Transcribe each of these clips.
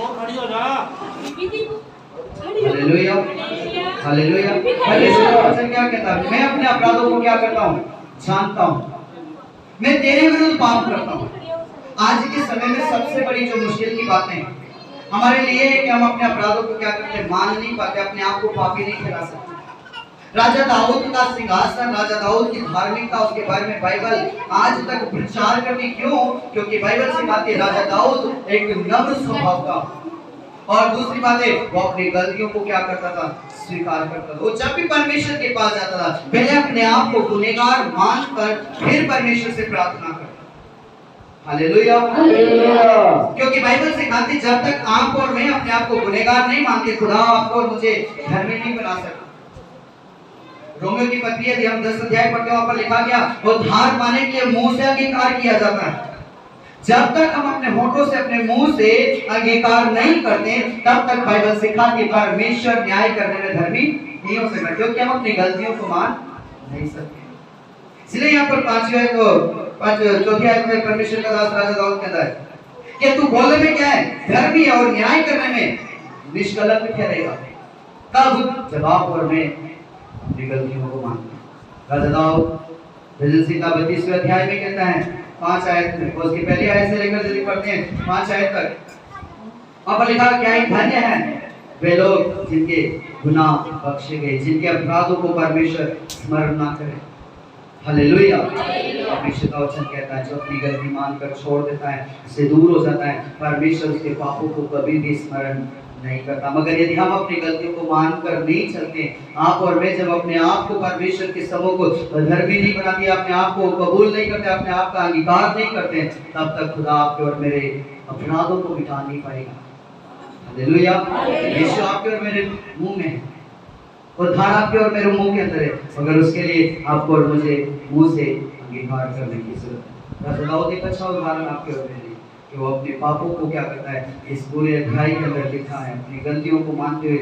Hallelujah, hallelujah. परमेश्वर का वचन क्या कहता है? मैं अपने अपराधों को क्या करता हूँ? जानता हूँ। मैं तेरे विरुद्ध पाप करता हूँ। आज के समय में सबसे बड़ी जो मुश्किल की बातें हैं हमारे लिए है कि हम अपने अपराधों को क्या करते हैं? मान नहीं पाते, अपने आप को पापी नहीं ठहरा सकते। राजा दाऊद का सिंहासन, राजा दाऊद की धार्मिकता, उसके बारे में बाइबल आज तक प्रचार करती क्यों? क्योंकि बाइबल सिखाती है राजा दाऊद एक नम्र स्वभाव का, और दूसरी बात है वो अपनी गलतियों को क्या करता था? स्वीकार करता था। वो जब भी परमेश्वर के पास जाता था पहले अपने आप को गुनहगार मानकर फिर परमेश्वर से प्रार्थना करता। हालेलुया, क्योंकि बाइबल सिखाती जब तक आप और मैं अपने आप को गुनहगार नहीं मानते खुदा आपको और मुझे धर्मी नहीं बना सकता। रोमियो की पत्री यदि हम 10 अध्याय पढ़ते हैं वहां पर लिखा गया उद्धार पाने के लिए मुंह से अंगीकार किया जाता है। जब तक हम अपने होठों से अपने मुंह से अंगीकार नहीं करते तब तक बाइबल सिखाती परमेश्वर न्याय करने में धर्मी नहीं हो सकता, क्योंकि हम अपनी गलतियों को मान नहीं सकते। इसलिए यहाँ पर चौथी आयत में परमेश्वर का दास राजा दाऊद कहता है कि तू बोलने में क्या है? धर्मी है और न्याय करने में निष्कलंक ठहरेगा। तब जब आप और मैं अपनी गलतियों को मानते। राजा दाऊद भजन संहिता 32वें अध्याय में कहता है 5 आयत में, उसकी पहली आयत से लेकर यदि पढ़ते हैं 5 आयत तक, वहां पर लिखा क्या है? धन्य है वे लोग जिनके गुनाह बख्शे गए, जिनके अपराधों को परमेश्वर स्मरण ना करे। हालेलुया, परमेश्वर का वचन कहता है जो अपनी गलती मानकर छोड़ देता है, उससे दूर हो जाता है, परमेश्वर उसके पापों को कभी भी स्मरण नहीं करता। मगर यदि हम अपनी गलतियों को मानकर नहीं चलते, आप और मैं जब अपने आप को परमेश्वर के समूह को धर्मी नहीं बनाते, अपने आप को कबूल नहीं करते, अपने आप का अंगीकार नहीं करते, तब तक खुदा आपके और मेरे अपराधों को मिटा नहीं पाएगा। हालेलुया, यीशु आपके और मेरे मुंह में है, उद्धार आपके और मेरे मुंह के अंदर है, मगर उसके लिए आपको और मुझे मुंह से अंगीकार करने की जरूरत है। राजा दाऊद एक अच्छा उदाहरण आपके और मेरे लिए कि वो अपने पापों को क्या करता है? इस पूरे अध्याय के अंदर लिखा है, अपनी गलतियों को मानते हुए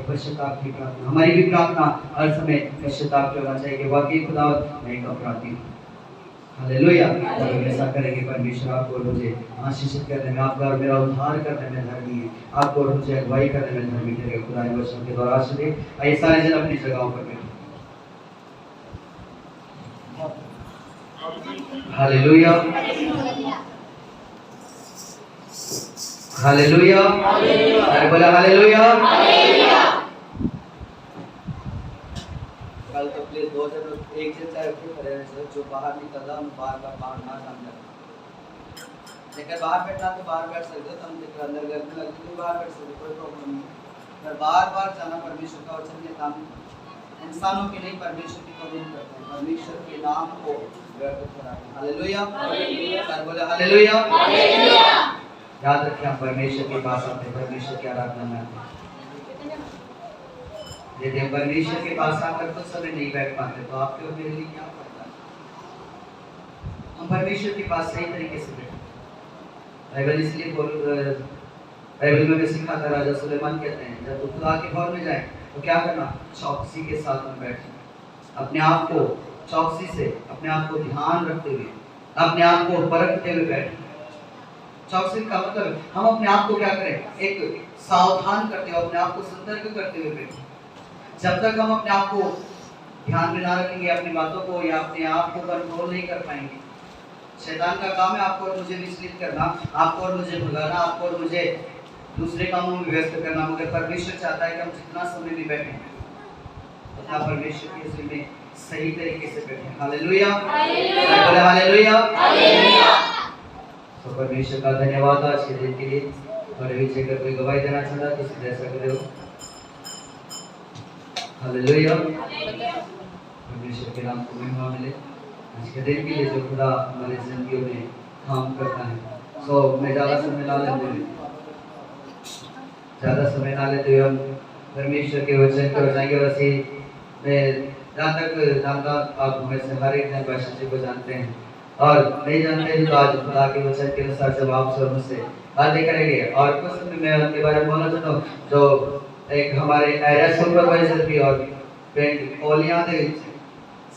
पश्चाताप की प्रार्थना। हमारी भी प्रार्थना हर समय पश्चाताप होना चाहिए कि वाकई खुदा मैं एक अपराधी हूँ। हालेलुया, जब हम ऐसा करेंगे परमेश्वर आपको और मुझे आशीषित करने में, आपका और मेरा उद्धार करने में धर्मी है, आपको और मुझे अगुवाई करने में धर्मी ठहरेगा। खुदा इन वचनों के द्वारा आशीष दे। आइए सारे जन अपनी जगहों पर बैठे। हालेलुया, हालेलुया, अरे बोला हालेलुया। कल तो प्लीज 2 जन एक जन चाहे खड़े रहने चाहिए, जो बाहर निकल रहा है बार ना समझा, लेकिन बाहर बैठना तो बाहर बैठ सकते हो, तुम लेकर अंदर घर में लगती है बाहर बैठ सकते, कोई प्रॉब्लम नहीं। पर बार जाना परमेश्वर का वचन के काम इंसानों के नहीं परमेश्वर की कबूल करते हैं, परमेश्वर के नाम को व्यर्थ कराते हैं। हालेलुया, सर बोले हालेलुया, हालेलुया। याद रखिए हम परमेश्वर के पास आते हैं, परमेश्वर की आराधना में आते हैं। यदि हम परमेश्वर के पास आकर कुछ समय नहीं बैठ पाते तो आपके और मेरे लिए क्या पड़ता है? हम परमेश्वर के पास सही तरीके से बैठे। बाइबल इसलिए बाइबल में सीखा था, राजा सुलेमान कहते हैं जब खुदा के भवन में जाए तो क्या करना? चौकसी के साथ में बैठना, अपने आप को चौकसी से, अपने आप को ध्यान रखते हुए, अपने आप को परखते हुए बैठना। चौकसी का मतलब हम अपने आप को क्या करें? एक सावधान करते हुए, अपने आप को सतर्क करते हुए बैठे। जब तक हम अपने आप को ध्यान में ना रखेंगे, अपनी बातों को या अपने आप को कंट्रोल नहीं कर पाएंगे। शैतान का काम है आपको और मुझे विचलित करना, आपको और मुझे भगाना, आपको और मुझे दूसरे कामों में व्यस्त करना। मगर परमेश्वर चाहता है कि हम जितना समय भी बैठे तथा परमेश्वर के हज़ूर में सही तरीके से बैठे। Hallelujah, hallelujah, hallelujah. तो परमेश्वर का धन्यवाद आज के दिन के लिए। और भी अगर कोई गवाही देना चाहता है तो सीधे ऐसा करो। हालेलुया, परमेश्वर के नाम को महिमा मिले। आज के दिन के लिए जो खुदा हमारी जिंदगियों में काम करता है, सो मैं ज़्यादा समय ना लेते हुए हम परमेश्वर के वचन की ओर जाएंगे। वैसे मैं जहाँ तक जानता आप हमें से हर एक जन भाषा जी को जानते हैं, और नहीं जानते हैं तो आज खुदा के वचन के अनुसार जब आप सब मुझसे बातें करेंगे। और कुछ समय मैं उनके बारे में बोलना चाहता हूँ जो एक हमारे एरिया सुपरवाइजर भी और फ्रेंड ओलिया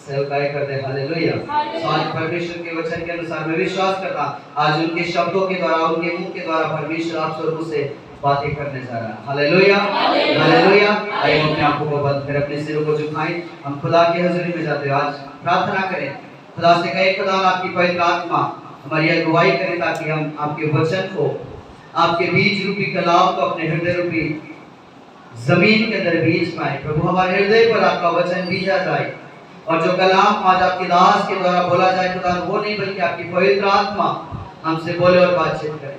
सेवकाई करते। हालेलुया। तो आज परमेश्वर के वचन के अनुसार मैं विश्वास करता आज उनके शब्दों के द्वारा, उनके मुंह के द्वारा परमेश्वर आप सब से बातें करने जा रहा है। Hallelujah, hallelujah. आइए हम अपने आंखों को बंद करें, अपने सिरों को झुकाएं, हम खुदा की हज़ूरी में जाते हैं। आज प्रार्थना करें, खुदा से कहें खुदा आपकी पवित्र आत्मा हमारी अगुवाई करे ताकि हम आपके वचन को, आपके बीज रूपी कलाम को अपने हृदय रूपी जमीन के अंदर बीज पाए। प्रभु हमारे हृदय पर आपका वचन बीजा जाए और जो कलाम आज आपके दास के द्वारा बोला जाए खुदा वो नहीं बल्कि आपकी पवित्र आत्मा हमसे बोले और बातचीत करे।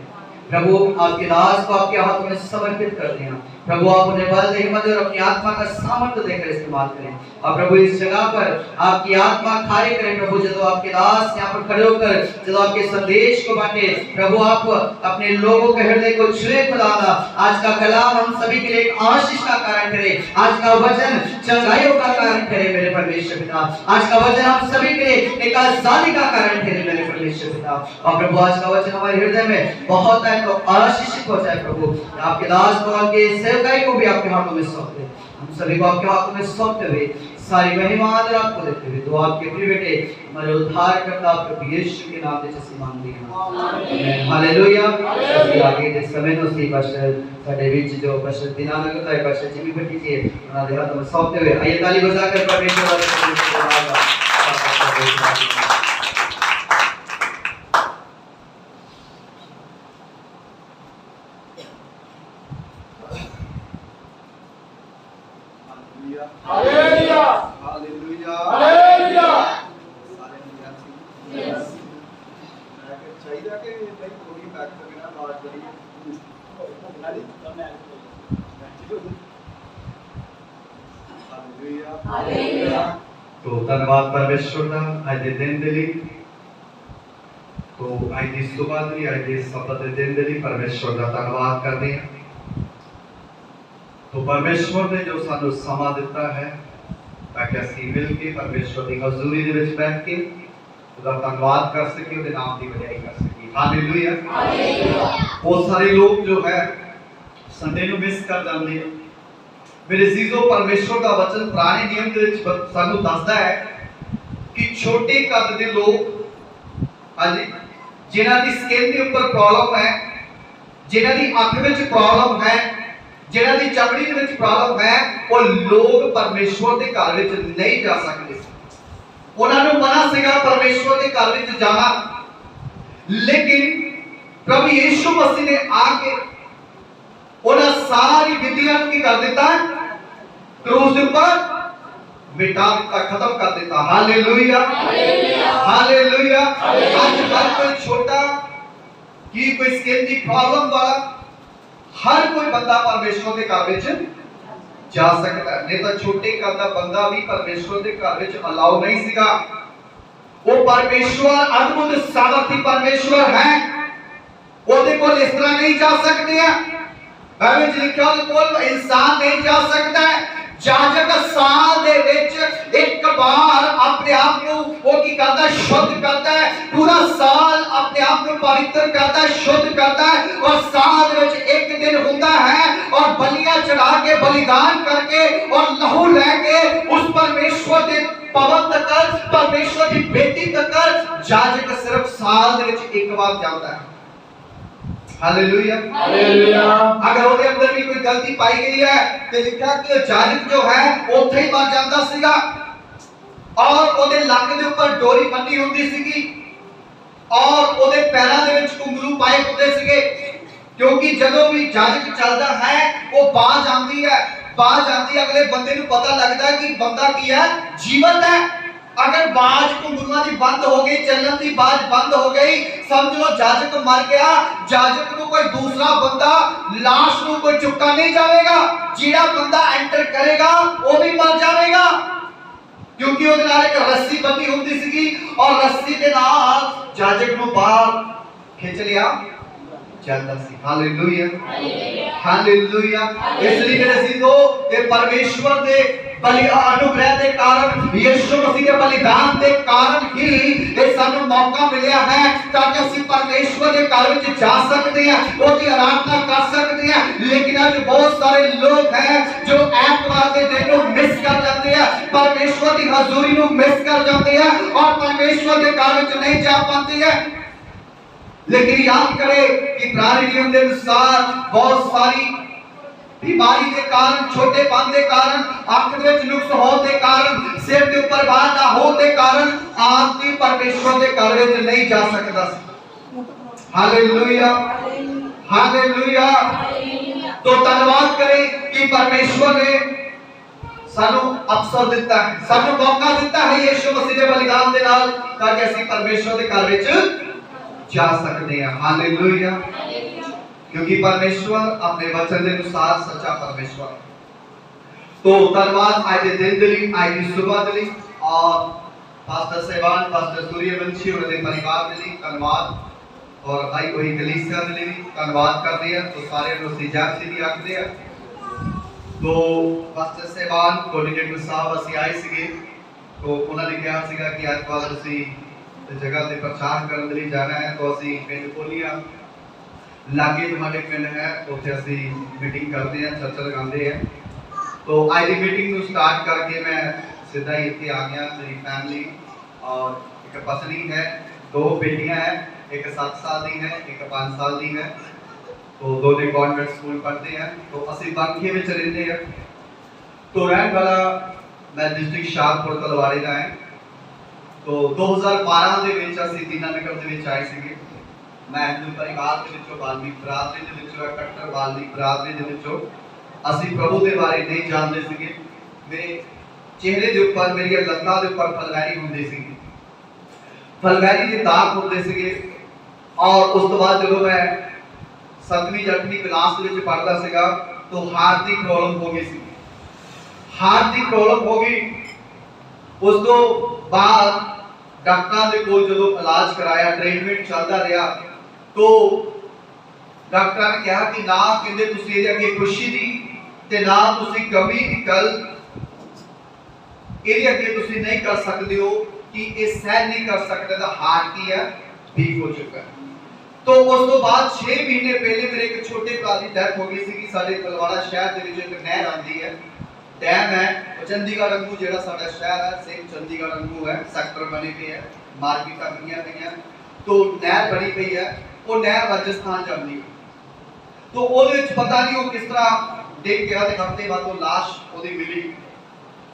प्रभु आपके दास को आपके हाथ में समर्पित करते हैं। प्रभु आप उन्हें बल दे, हिम्मत और अपनी आत्मा का सामर्थ्य देकर इस्तेमाल करें। और प्रभु इस जगह पर आपकी आत्मा कार्य करें। प्रभु जब आपके दास यहाँ पर खड़े होकर जब आपके संदेश को बांटे, प्रभु आप अपने लोगों के हृदय को छुए खुदा। आज का कलाम हम सभी के लिए एक आशीष का कारण करे। आज का वचन चंगाइयों का कारण करे मेरे परमेश्वर पिता। आज का वचन हम सभी के लिए एक आजादी का कारण करे मेरे परमेश्वर पिता। और प्रभु आज का वचन हमारे हृदय में बहुत है तो आशीषित हो जाए। प्रभु आपके दास को, आपके सेवकाई को भी आपके हाथों में सौंपते, हम सभी को आपके हाथों में सौंपते हुए सारी महिमा आदर आपको देते हुए दुआ आपके प्रिय बेटे हमारे उद्धारकर्ता प्रभु यीशु के नाम से मांगते हैं, आमीन। हालेलुया। ਅਸੀਂ आगे ਦੇ ਸਮੇਂ ਨੂੰ ਸੀ ਪਾਸਟਰ ਸਾਡੇ ਵਿੱਚ जो पास्टर दीनानंद होता है, पास्टर जिमी भट्टी जी उन्होंने हाथों में सौंपते हुए आइए ताली बजाकर परमेश्वर का हालेलुया, हालेलुया, हालेलुया। सारे मिल यस मैं चाहिए कि भाई कोई बैक करके ना बात करिए हालेलुया, हालेलुया। तो धन्यवाद परमेश्वर का आज दे दिन दे ਲਈ तो आज ਦੀ ਸੁਬਾਹ ਦੀ ਅੱਜ ਦੇ ਸਬਤ ਦੇ ਦਿਨ ਦੇ ਲਈ परमेश्वर ਦਾ ਧੰਨਵਾਦ ਕਰਦੇ ਹਾਂ। तो परमेश्वर ने जो सानू समा दिता है ताकि ਅਸੀਂ मिल के परमेश्वर ਦੀ ਹਜ਼ੂਰੀ ਦੇ ਵਿੱਚ ਬੈਠ ਕੇ ਉਹਦਾ ਧੰਨਵਾਦ ਕਰ ਸਕੀਏ, ਉਹਦੇ ਨਾਮ ਦੀ ਵਡਿਆਈ ਕਰ ਸਕੀਏ। Hallelujah, hallelujah. बहुत सारे लोग जो है संडे ਨੂੰ ਮਿਸ ਕਰ ਜਾਂਦੇ ਆ। मेरे अजीजों परमेश्वर का वचन पुराने नियम ਦੇ ਵਿੱਚ ਸਾਨੂੰ ਦੱਸਦਾ ਹੈ ਕਿ ਛੋਟੇ ਕੱਦ ਦੇ ਲੋਕ ਹਾਂਜੀ ਜਿਨ੍ਹਾਂ ਦੀ ਸਕਿਨ ਦੇ ਉੱਪਰ ਪ੍ਰੋਬਲਮ ਹੈ, ਜਿਨ੍ਹਾਂ ਦੀ ਅੱਖ ਵਿੱਚ ਪ੍ਰੋਬਲਮ ਹੈ, जिन्हां दी चमड़ी दे विच प्रॉब्लम है, वो लोग परमेश्वर दे घर विच नहीं जा सकते। उन्हां नूं मना सीगा परमेश्वर दे घर विच जाना, लेकिन प्रभु यीशु मसीह ने आके उन्हां सारी विधियां नूं की कर दिता, क्रूस दे ऊपर मिटा दिता, खत्म कर दिता। Hallelujah, hallelujah, hallelujah. आज हर कोई छोटा की कोई स्किन दी प्रॉब्लम वाला हर कोई बंदा परमेश्वर के घर विच जा सकता है। नहीं तो छोटे कद का बंदा भी परमेश्वर के घर विच अलाउ नहीं सीगा। वो परमेश्वर अद्भुत सामर्थी परमेश्वर है, ओदे कोल इस तरह नहीं जा सकते हैं। बाइबल में लिखा है कोल इंसान नहीं जा सकता है। जाजक साल दे विच एक बार अपने आप को वो की करता है, शुद्ध करता है। पूरा साल अपने आप को पवित्र करता है, शुद्ध करता है। और साल विच एक दिन होता है और बलियां चढ़ा के, बलिदान करके और लहू लेके उस परमेश्वर दे भवन तक, परमेश्वर की बेटी तक जाजक सिर्फ साल दे विच एक बार जाता है। Hallelujah, hallelujah. अगर ਉਹਦੇ ਅੰਦਰ भी कोई गलती पाई गई है तो लिखा कि जाजक जो है ਉੱਥੇ ਹੀ मर ਜਾਂਦਾ ਸੀਗਾ और ਉਹਦੇ ਲੱਕ ਦੇ ਉੱਪਰ ਡੋਰੀ ਬੰਨੀ ਹੁੰਦੀ ਸੀਗੀ और ਉਹਦੇ ਪੈਰਾਂ ਦੇ ਵਿੱਚ ਘੁੰਗਰੂ ਪਾਏ ਹੁੰਦੇ ਸੀਗੇ, क्योंकि ਜਦੋਂ ਵੀ ਜਾਜਕ ਚੱਲਦਾ है ਉਹ ਬਾਜ਼ ਆਉਂਦੀ है, बाज आती अगले बंदे को पता लगता है कि बंदा की है जीवत है। अगर बाज घुंगरूआं दी बंद हो गई, चलन दी बाज बंद हो गई, समझ लो जाजक मर गया। जाजक को कोई दूसरा बंदा लाश को कोई चुका नहीं जाएगा, जिहड़ा बंदा एंटर करेगा वो भी मर जाएगा, क्योंकि ਉਹਦੇ ਨਾਲ एक रस्सी बंधी ਹੁੰਦੀ ਸੀਗੀ और रस्सी ਦੇ ਨਾਲ जाजक ਨੂੰ बाहर खिंच लिया चलता सी। Hallelujah, hallelujah. इसलिए मेरे अजीजों ये परमेश्वर दे बलि अनुग्रह के कारण, यीशु मसीह के बलिदान के कारण ही ये सानू मौका मिला है ताकि ਅਸੀਂ परमेश्वर के घर में जा सकते हैं, उसकी आराधना कर सकते हैं। लेकिन आज बहुत सारे लोग हैं जो ऐतवार के दिन को मिस कर जाते हैं, परमेश्वर की हजूरी को मिस कर जाते हैं और परमेश्वर के घर में नहीं जा पाते हैं। लेकिन याद करें कि पुराने नियम के अनुसार बहुत सारी बीमारी के कारण, छोटेपन के कारण, आंख में नुक्स होने के कारण, सिर के ऊपर बाल ना होने के कारण आदमी परमेश्वर के घर में नहीं जा सकता। Hallelujah, hallelujah. तो धन्यवाद करें कि परमेश्वर ने सानू अवसर दिता है, सानू मौका दिता है यीशु मसीह के बलिदान के नाल ताकि ਅਸੀਂ परमेश्वर के घर में जा सकते हैं। हालेलुया, क्योंकि परमेश्वर अपने वचन के अनुसार सच्चा परमेश्वर है। तो धन्यवाद आज के दिन के लिए, आज की सुबह के लिए और पास्टर सेवान, पास्टर सूर्यवंशी और उनके परिवार के लिए धन्यवाद और भाई वही कलीसिया के लिए धन्यवाद करते हैं। तो सारे लोग इजाजत भी आखते हैं। तो पास्टर सेवान कोऑर्डिनेटर साहब ਅਸੀਂ ਆਏ ਸੀਗੇ, तो उन्होंने कहा ਸੀਗਾ कि ਅੱਜ ਬਾਅਦ ਅਸੀਂ जगह पे प्रचार करने लिए जाना है। तो ਅਸੀਂ ਪਿੰਡ ਕੋਲੀਆਂ लागे हमारे पिंड है, उत्थे ਅਸੀਂ मीटिंग करते हैं, चर्चा लगाते हैं। तो आज की मीटिंग को स्टार्ट करके मैं सीधा ही इतने आ गया। मेरी फैमिली और एक पत्नी है, 2 बेटियां हैं, एक 7 साल की है, एक 5 साल की है। तो दोनों कॉन्वेंट स्कूल पढ़ते हैं। तो ਅਸੀਂ बांखे में रहते हैं। तो रहने वाला मैं डिस्ट्रिक्ट शाहपुर तलवाड़े का है। तो 2012 ਦੇ ਵਿੱਚ ਅਸੀਂ ਦੀਨਾਨਗਰ ਦੇ ਵਿੱਚ ਆਏ ਸੀਗੇ। मैं हिंदू परिवार के विचों, बाल्मीक बरादरी के विचों, कट्टर बाल्मीक बरादरी के विचों ਅਸੀਂ प्रभु के बारे नहीं जानते ਸੀਗੇ। मेरे चेहरे के ऊपर, मेरी लत्तां के ऊपर फलवैरी होंदी सीगी, फलवैरी के दाग होंदे सीगे। और उस तो बाद जब मैं 7वीं 8वीं क्लास के विच पढ़दा सीगा तो हार्ट की प्रॉब्लम हो गई सी, हार्ट की प्रॉब्लम हो गई। उस तो बाद डॉक्टर के कोल जो इलाज कराया, ट्रीटमेंट चलता रहा, तो डॉक्टर ने कहा कि ना कहते तुसी ये अगे खुशी दी ते ना तुसी कमी दी गल ये अगे तुसी नहीं कर सकते हो कि ये सहन नहीं कर सकते, तो हार्ट की है ठीक हो चुका है। तो उस तो बाद 6 महीने पहले मेरे एक छोटे भरा की डेथ हो गई सी। साडे तलवाड़ा शहर दे विच एक नहर आंदी है, डैम है, चंडीगढ़ वांगू जेड़ा साडा शहर है सेम चंडीगढ़ वांगू है, सेक्टर बने पे है, मार्केटां बनियां पईयां। तो नहर बनी पई है, वो नहर राजस्थान जांदी है। तो ਉਹਦੇ ਵਿੱਚ पता नहीं वो किस तरह ਡਿੱਗ ਗਿਆ ਤੇ ਹਫ਼ਤੇ ਬਾਅਦ ਉਹ ਲਾਸ਼ ਉਹਦੀ ਮਿਲੀ।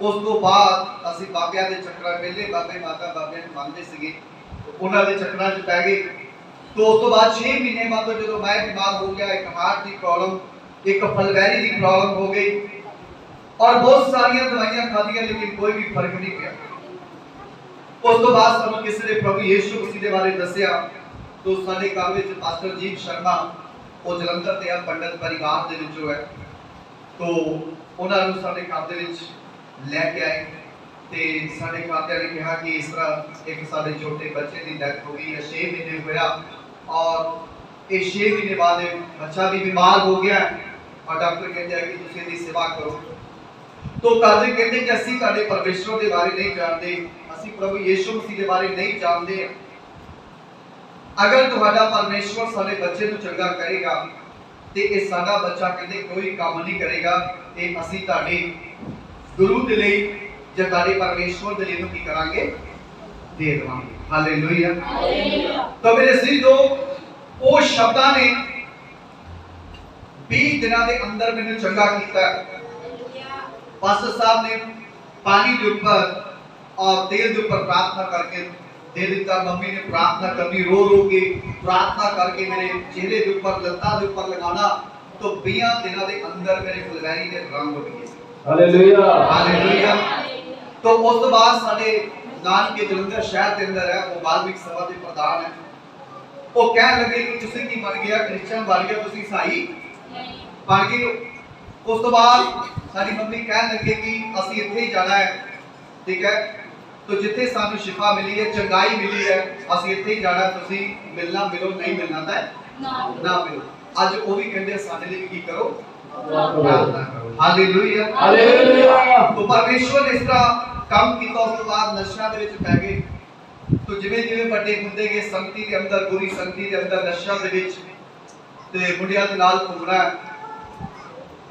ਉਸ ਤੋਂ ਬਾਅਦ ਅਸੀਂ ਬਾਬਿਆਂ ਦੇ ਚੱਕਰਾਂ, ਪਹਿਲੇ ਬਾਬੇ ਮਾਤਾ ਬਾਬਿਆਂ ਨੂੰ ਮੰਨਦੇ ਸੀਗੇ, ਉਹਨਾਂ ਦੇ ਚੱਕਰਾਂ 'ਚ ਪੈ ਗਏ। तो उस तो बाद 6 महीने बाद तो जो मैं बीमार हो गया, एक हार्ट की प्रॉब्लम, एक फलवैरी की प्रॉब्लम हो गई और बहुत सारी दवाइयां खादियां लेकिन कोई भी फर्क नहीं पिया। उस तो बाद सानू किसी ने प्रभु यीशु मसीह के बारे दसिया। तो साडे घर विच पास्टर जीत शर्मा वो जलंधर ते पंडित परिवार दे विचों है। तो उन्हां नूं साडे घर दे विच लैके आए ते साडे घरदियां ने कहा कि इस तरह एक साडे छोटे बच्चे की डेथ हो गई है, 6 महीने होया और ये 6 महीने बाद बच्चा भी बीमार हो गया और डॉक्टर कहते हैं कि तुम इसकी सेवा करो। तो काजी कहते हैं कि ਅਸੀਂ ਤੁਹਾਡੇ परमेश्वर के बारे नहीं जानते, ਅਸੀਂ प्रभु यीशु मसीह के बारे नहीं जानते। अगर तुम्हारा परमेश्वर साडे बच्चे ਨੂੰ ਚੰਗਾ ਕਰੇਗਾ ਤੇ ਇਹ ਸਾਡਾ ਬੱਚਾ ਕਹਿੰਦੇ ਕੋਈ ਕੰਮ ਨਹੀਂ ਕਰੇਗਾ, ਇਹ ਅਸੀਂ ਤੁਹਾਡੇ ਗੁਰੂ ਦੇ ਲਈ ਜਾਂ ਤੁਹਾਡੇ परमेश्वर ਦੇ ਲਈ ਨੂੰ ਕੀ ਕਰਾਂਗੇ, ਦੇ ਦੇਵਾਂਗੇ। Hallelujah, hallelujah. तो मेरे सीधो वो शब्दां ने 20 दिनों के अंदर मैंने चंगा किया। पास्टर साहब ने पानी के ऊपर और तेल के ऊपर प्रार्थना करके दे दिता। मम्मी ने प्रार्थना करनी, रो रो के प्रार्थना करके मेरे चेहरे के ऊपर, लत्ता के ऊपर लगाना। तो 20 दिनों के अंदर मेरे फुलवैरी के रंग उड़ गए। Hallelujah, hallelujah. तो उस बाद साडे नान के जलंधर शहर के अंदर है, वो बाल्मीक सभा के प्रधान है। वो कह लगे कि तुसी की बन गया, क्रिश्चियन बन गया, तुसी ईसाई बन गए। उस तो बाद साडी मम्मी कह लगे कि ਅਸੀਂ ਇੱਥੇ ਹੀ ਜਾਣਾ है, ठीक है। तो जिथे सानू शिफा मिली है, चंगाई मिली है, ਅਸੀਂ ਇੱਥੇ ਹੀ ਜਾਣਾ। तुसी मिलना मिलो, नहीं मिलना ਤਾਂ ना मिलो। ਅੱਜ ਉਹ ਵੀ ਕਹਿੰਦੇ ਸਾਡੇ ਲਈ ਕੀ ਕਰੋ, प्रार्थना करो। Hallelujah, hallelujah. तो परमेश्वर ने इस तरह काम किया। उस बाद नशा दे विच पै गए। तो जिवें जिवें बड़े हुंदे गए, संगति के अंदर, बुरी संगति के अंदर, नशा दे विच ते मुंडियां दे नाल घुमना,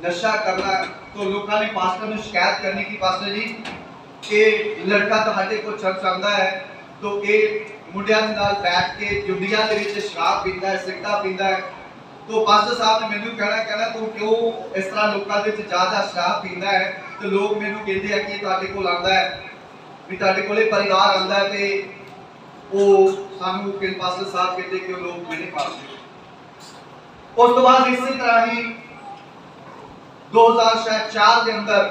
नशा करना, तो लोगों ने पास्टर ने शिकायत करनी कि पास्टर जी कि लड़का तुहाडे कोल चर्च आंदा है तो ये मुंडियां दे नाल बैठ के जुंडियां दे विच शराब पींदा है, सिगरेटां पींदा है। तो पास्टर साहब ने मैनू कहना तू क्यों इस तरह लोगों दे विच ज्यादा शराब पींदा है? तो लोग मैनू कहंदे हैं कि तुहाडे कोल आंदा है, भी तुहाडे कोले परिवार आंदा है ते वो सानू के पास्टर साहब कहते कि लोग मैंने पास। उस तो बाद इसी तरह ही 2004 के अंदर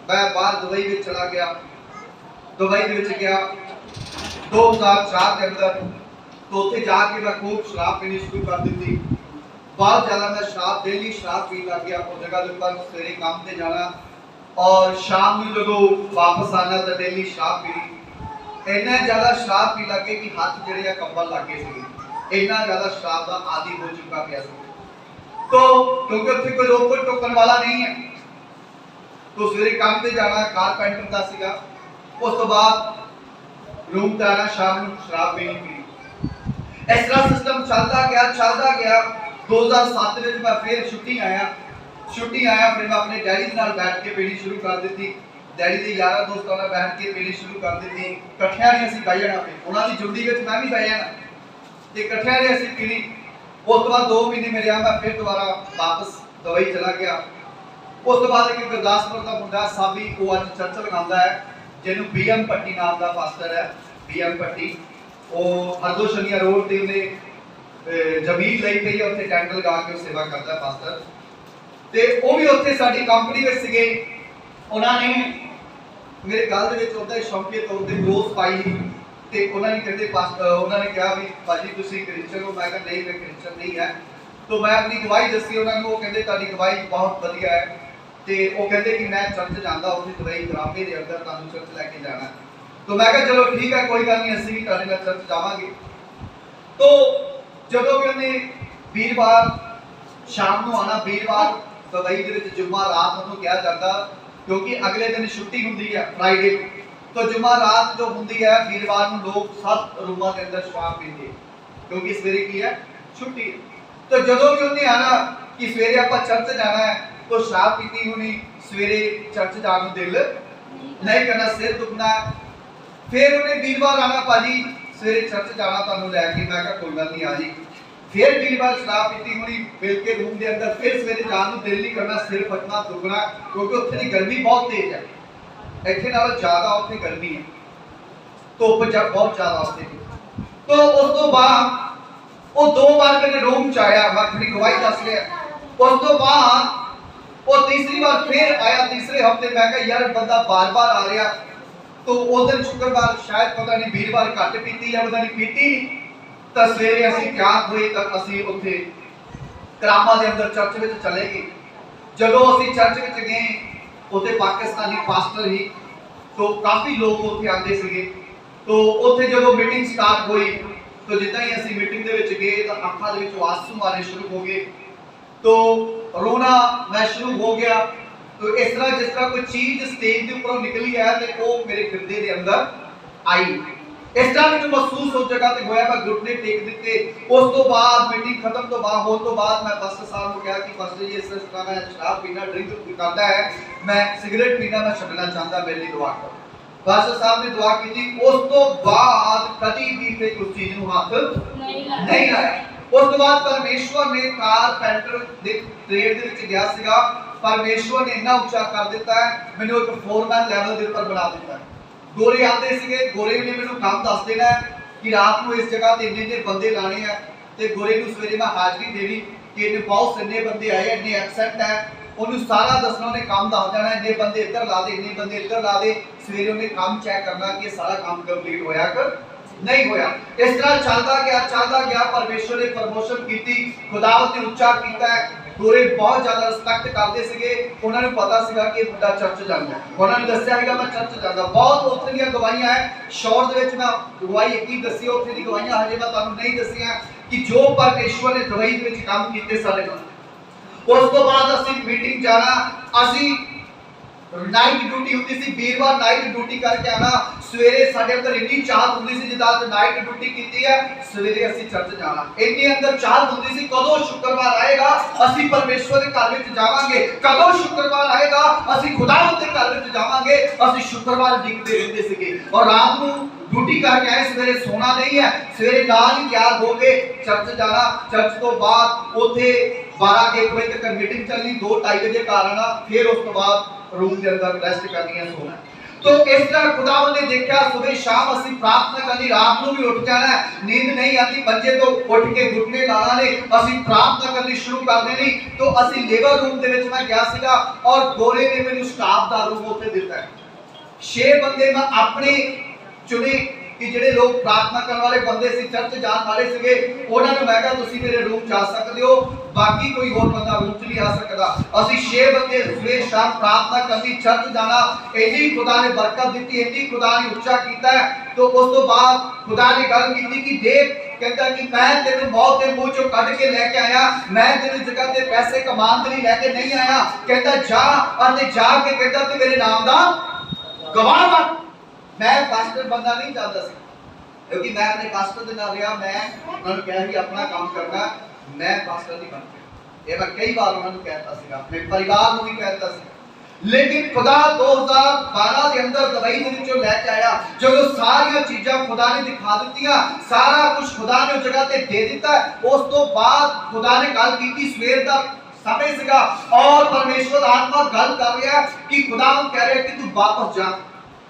मैं बाहर दुबई में चला गया। दुबई दे विच गया 2004 के अंदर, तो उत्थे जाके मैं खूब शराब पीनी शुरू कर दी। बहुत ज़्यादा मैं शराब डेली शराब पीन लग गया। उस जगह के ऊपर सवेरे काम पे जाना और शाम में जो वापस आना तो डेली शराब पीनी। इन्ना ज़्यादा शराब पी लगे कि हाथ जड़े कंबल लग गए थे। इन्ना ज़्यादा शराब का आदी हो चुका पिया सी। तो क्योंकि उत्थे कोई रोक टोकन वाला नहीं है, तो सवेरे काम पे जाना, कारपेंटर का सीगा। उस तो बाद रूम पे आना, शाम में शराब पीनी पीनी। इस तरह सिस्टम चलता गया। 2007 में मैं फिर छुट्टी आया, फिर मैं अपने डैडी के नाल बैठ के पीनी शुरू कर दी। डैडी के यारा दोस्तों नाल बैठ के पीनी शुरू कर दी। इकट्ठियां ने असीं बह जाना, उन्हां दी जुंडी विच मैं भी बह जाना ते इकट्ठियां ने असीं पीनी। उस तो बाद 2 महीने में रहा, मैं फिर दोबारा वापस दुबई चला गया। उस तो बाद एक गुरदासपुर का मुंडा साबी वो अज चर्च लगांदा है, जिन्हों बीएम पट्टी नाम का पास्टर है। बीएम पट्टी वो हरदोशनिया रोड ते उन्हें जमीन लई पई है, उत्थे टेंट लगा के सेवा करता है पास्टर। ते वो भी उत्थे साडी कंपनी विच सीगे। उन्हां ने मेरे गल दे विच उहदा शौकीय तौर ते ग्लोस पाई ते उन्हां ने कहंदे उन्हां ने कहा भी भाजी तुसीं क्रिश्चियन हो? मैं कहा नहीं, मैं क्रिश्चियन नहीं है। तो मैं अपनी गवाही दसी उन्हां नूं। वो कहंदे तुहाडी गवाही बहुत वधिया है ते वो कहंदे कि मैं चर्च जांदा उत्थे दुबई ग्रामे दे अंदर तुहानूं चर्च लैके जाना। तो मैं कहा चलो ठीक है, कोई गल नहीं, असीं भी तुहाडे नाल चर्च जावांगे। तो जदों भी उन्हें वीरवार शाम नूं आना, वीरवार दुबई दे विच जुम्मा रात नूं किया जाता, क्योंकि अगले दिन छुट्टी हुंदी है फ्राइडे। तो जुम्मा रात जो हुंदी है वीरवार नूं लोग सब रूमां दे अंदर शराब पींदे, क्योंकि सवेरे की है छुट्टी है। तो जदों भी उन्हें आना कि सवेरे आपां चर्च जाना है, तो शराब पीती होनी, सवेरे चर्च जाने को दिल नहीं करना, सिर दुखना। फिर उन्हें वीरवार आना, भाजी सवेरे चर्च जाना तुहानूं लैके। मैं कहा कोई गल नहीं, आ जी। फिर वीरवार शराब पीती होनी, मिल के रूम के अंदर, फिर सवेरे जाने को दिल नहीं करना, सिर फटना दुखना, क्योंकि उत्थे दी गर्मी बहुत तेज है। इत्थे नालों ज़्यादा उत्थे गर्मी है, धुप्प बहुत ज़्यादा उत्थे। तो उस तो बाद वो 2 बार मेरे रूम च आया, मैं अपनी गवाही दस लिया। उस तो बाद वो तीसरी बार फिर आया, तीसरे हफ्ते। मैं कहा यार बंदा बार-बार आ रहा। तो उस दिन शुक्रवार शायद पता नहीं वीरवार घट पीती या पता नहीं पीती, तो सवेरे असीं तैयार हुए तो असीं उत्थे करामा दे अंदर चर्च विच चले गए। जदों असीं चर्च विच गए, उत्थे पाकिस्तानी पास्टर ही, तो काफ़ी लोग उत्थे आंदे सीगे। तो उत्थे जदों मीटिंग स्टार्ट हुई, तो जिद्दां ही असीं मीटिंग दे विच गए तो अखां दे विचों आंसू आने शुरू हो गए। तो रोना मैं शुरू हो गया। तो इस तरह जिस तरह कोई चीज स्टेज के ऊपर निकली है तो वो मेरे गिरदे के अंदर आई। इस तरह मुझे महसूस उस जगह ते होया, मैं घुटने टेक दिते। उस तो बाद मीटिंग खत्म तो बाद मैं पास्टर साहब को कहा कि पास्टर जी इस तरह मैं शराब पीना ड्रिंक करता है, मैं सिगरेट पीना मैं छड्डना चाहता, मेरे लिए दुआ करो। पास्टर साहब ने दुआ की। उस तो बाद कभी भी फिर उस चीज को हाथ नहीं लाया। उस तो बाद परमेश्वर ने कारपेंटर दे ट्रेड दे विच गया सीगा, परमेश्वर ने इतना उच्चा कर दिता है, मैंने एक फोरमैन लेवल के ऊपर बना दिता है। गोरे आते सीगे, गोरे ने मैंने काम दस देना है कि रात को इस जगह ते इन्ने बंदे लाने हैं, ते गोरे नूं सवेरे मैं हाजरी देनी कि इन्ने बहुत इन्ने बंदे आए, इन्ने एब्सेंट है, उन्हें सारा दसना, उन्हें काम दस देना, इन्ने बंदे इधर ला दे, इन्ने बंदे इधर ला दे। सवेरे उन्हें काम चेक करना कि सारा काम कंप्लीट होया कर नहीं होया। इस तरह चलता गया। परमेश्वर ने प्रमोशन की, खुदावत ने उच्चा किया है। गोरे बहुत ज्यादा रिस्पेक्ट करते सीगे, उन्होंने पता सीगा कि मुंडा चर्च जांदा है, उन्होंने दस्सिया सीगा मैं चर्च जांदा। बहुत उत्थे दी गवाहियां है, शॉर्ट दे विच मैं गवाही एक ही दस्सी, उत्थे दी गवाहियां हजे मैं तुहानूं नहीं दस्सियां कि जो परमेश्वर ने दुबई दे विच काम कीते साडे नाल। उस तो बाद असीं मीटिंग जाना, असीं नाइट ड्यूटी होती सी, वीरवार नाइट ड्यूटी करके आना, सवेरे साडे अंदर इतनी चाहत होती सी जिदा नाइट ड्यूटी की है, सवेरे असि चर्च जाना, इतनी अंदर चाहत होती सी कदों शुक्रवार आएगा असि परमेश्वर के घर विच जावांगे, कदों शुक्रवार आएगा असि खुदावंद के घर विच जावांगे, असि शुक्रवार डिगदे रहंदे सीगे। और रात को ड्यूटी करके आए, सवेरे सोना नहीं है, सवेरे नाल ही तैयार हो गए चर्च जाना, चर्च तो बाद उथे 12-1 बजे तक मीटिंग चलनी, 2-2:30 बजे घर आना, फिर उस तो बाद रूम के अंदर रेस्ट करनी है, सोना। तो इस तरह खुदावंद ने देखा सुबह शाम असि प्रार्थना करनी, रात को भी उठ जाना, नींद नहीं आती, बच्चे तो उठ के घुटने लाना ने, असि प्रार्थना करनी शुरू कर देनी। तो असि लेबर रूम दे विच मैं गया सीगा और गोरे ने मैनू स्टाफ दा रूम उत्ते दिता है। 6 बंदे मैं अपने चुने कि ਜਿਹੜੇ ਲੋਕ प्रार्थना करने वाले बंदे सी, चर्च जान वाले सीगे, ਉਹਨਾਂ ਨੂੰ ਮੈਂ ਕਿਹਾ ਤੁਸੀਂ ਮੇਰੇ ਰੂਮ ਜਾ ਸਕਦੇ ਹੋ, बाकी कोई और बंदा रूम च नहीं आ सकता। ਅਸੀਂ 6 ਬੰਦੇ ਸਵੇਰ ਸ਼ਾਮ प्रार्थना करनी, चर्च जाना, ਇੰਨੀ खुदा ने बरकत ਦਿੱਤੀ, ਇੰਨੀ खुदा ने ਉੱਚਾ ਕੀਤਾ ਹੈ। तो उस तो बाद खुदा ने गल की कि देख, कहता कि मैं तेरे मौत के मुंह चों कढ के लेके आया, मैं तेरी जगह ते पैसे कमाने के लिए लेके नहीं आया, कहता जा और जाके कहता तू मेरे नाम दा गवाह बन। मैं पास्टर बनना नहीं चाहता सी, क्योंकि मैं अपने पास्टर दे नाल रहा, मैं उन्होंने कहा कि अपना काम करना, मैं पास्टर नहीं बन गया। ये मैं कई बार उन्होंने कहता सी, अपने परिवार को भी कहता सी। लेकिन खुदा 2012 के अंदर दुबई दे विचों लेके आया, जो सारी चीज़ां खुदा ने दिखा दित्तियां, सारा कुछ खुदा ने उस जगह ते दे दिता। उस तो बाद खुदा ने गल की, सवेर दा समय सीगा और परमेश्वर आत्मा गल कर रहा कि खुदा कह रहा कि तू वापस जा।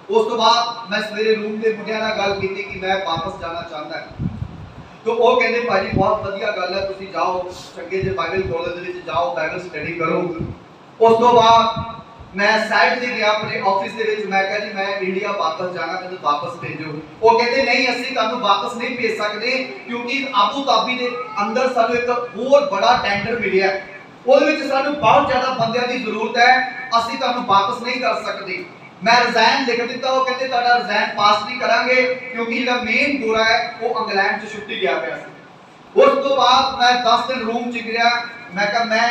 उस तो बाद मैं सवेरे रूम के मुंडिया नाल गल की कि मैं वापस जाना चाहता है। तो वो कहते भाजी बहुत वधिया गल है, तुसीं जाओ चंगे जे बाइबल कॉलेज दे विच जाओ, बाइबल स्टडी करो। उस तो बाद मैं साइड से गया अपने ऑफिस दे विच, मैं कहा जी मैं इंडिया वापस जाना, मैनूं वापस भेजो। वो कहते नहीं असीं तुहानूं वापस नहीं भेज सकदे, क्योंकि अबू धाबी दे अंदर सानूं एक बहुत बड़ा टेंडर मिलिया, ਉਹਦੇ ਵਿੱਚ ਸਾਨੂੰ बहुत ज्यादा ਬੰਦਿਆਂ ਦੀ ਜ਼ਰੂरत है, ਅਸੀਂ ਤੁਹਾਨੂੰ ਵਾਪਸ नहीं कर सकते। मैं रिजाइन लिख दिता, वो कहते ਤੁਹਾਡਾ रिजाइन पास नहीं करांगे, क्योंकि ਜਿਹੜਾ मेन गोरा है वो इंग्लैंड ਚ छुट्टी गया ਪਿਆ ਸੀ। उस तो बाद मैं 10 दिन रूम ਚ ਗਿਆ, मैं कहा मैं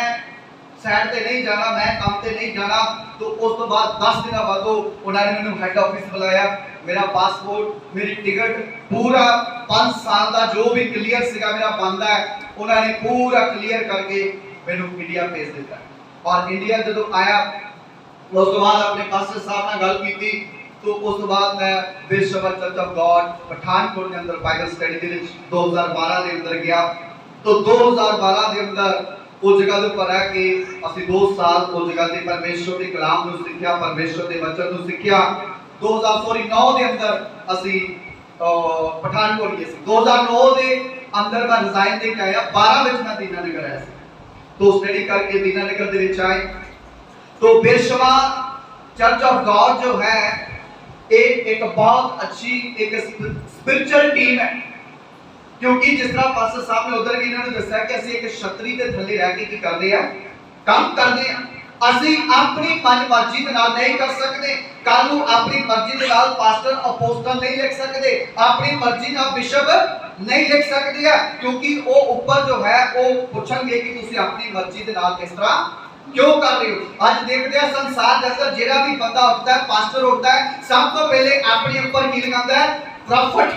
साइड ते नहीं जाना, मैं काम ते नहीं जाना। तो उस तो बाद 10 दिन बाद उन्होंने मैंने हेड ऑफिस बुलाया, मेरा पासपोर्ट, मेरी टिकट पूरा 5 साल का जो भी क्लियर सीगा मेरा बनता है, उन्होंने पूरा क्लियर करके मैंने इंडिया भेज दिता। और इंडिया जो आया उस तो बाद अपने पास्टर साहब ने गल की, तो उस तो बाद मैं bishop church of God Pathankot के अंदर बाइबल स्टडी के 2012 के अंदर गया। तो 2012 के अंदर उस जगह के ऊपर है कि असि 2 साल उस जगह से परमेश्वर के कलाम को सीखा, परमेश्वर के वचन को सीखा। 2009 के अंदर असि पठानकोट गए। 2009 के अंदर मैं रिजाइन दे के आया, 12 में मैं दीनानगर आया, तो स्टडी करके दीनानगर दे विच आए। तो बिरशवा चर्च ऑफ गॉड जो है एक बहुत अच्छी एक स्पिरिचुअल टीम है, क्योंकि जिस तरह पास्टर साहब ने उधर इन्होंने दस्या कि ਅਸੀਂ एक छतरी ਦੇ ਥੱਲੇ ਰਹਿ ਕੇ ਕੀ ਕਰਦੇ ਆ, ਕੰਮ ਕਰਦੇ ਆ। ਅਸੀਂ ਆਪਣੀ ਮਨਮਰਜ਼ੀ ਦੇ ਨਾਲ ਨਹੀਂ ਕਰ ਸਕਦੇ, ਕੱਲ ਨੂੰ ਆਪਣੀ ਮਰਜ਼ੀ ਦੇ ਨਾਲ ਪਾਸਟਰ ਅਪੋਸਟਲ ਨਹੀਂ ਲਿਖ ਸਕਦੇ, ਆਪਣੀ ਮਰਜ਼ੀ ਨਾਲ ਬਿਸ਼ਪ नहीं लिख सकते हैं, क्योंकि वो ऊपर जो है वो पूछेंगे कि तुसी अपनी मर्जी के नाल किस तरह क्यों कर रहे हो। आज देखते हैं संसार के अंदर जेड़ा भी बंदा उठता है, पास्टर उठता है, सब तो पहले अपने ऊपर की लगाता है प्रॉफिट,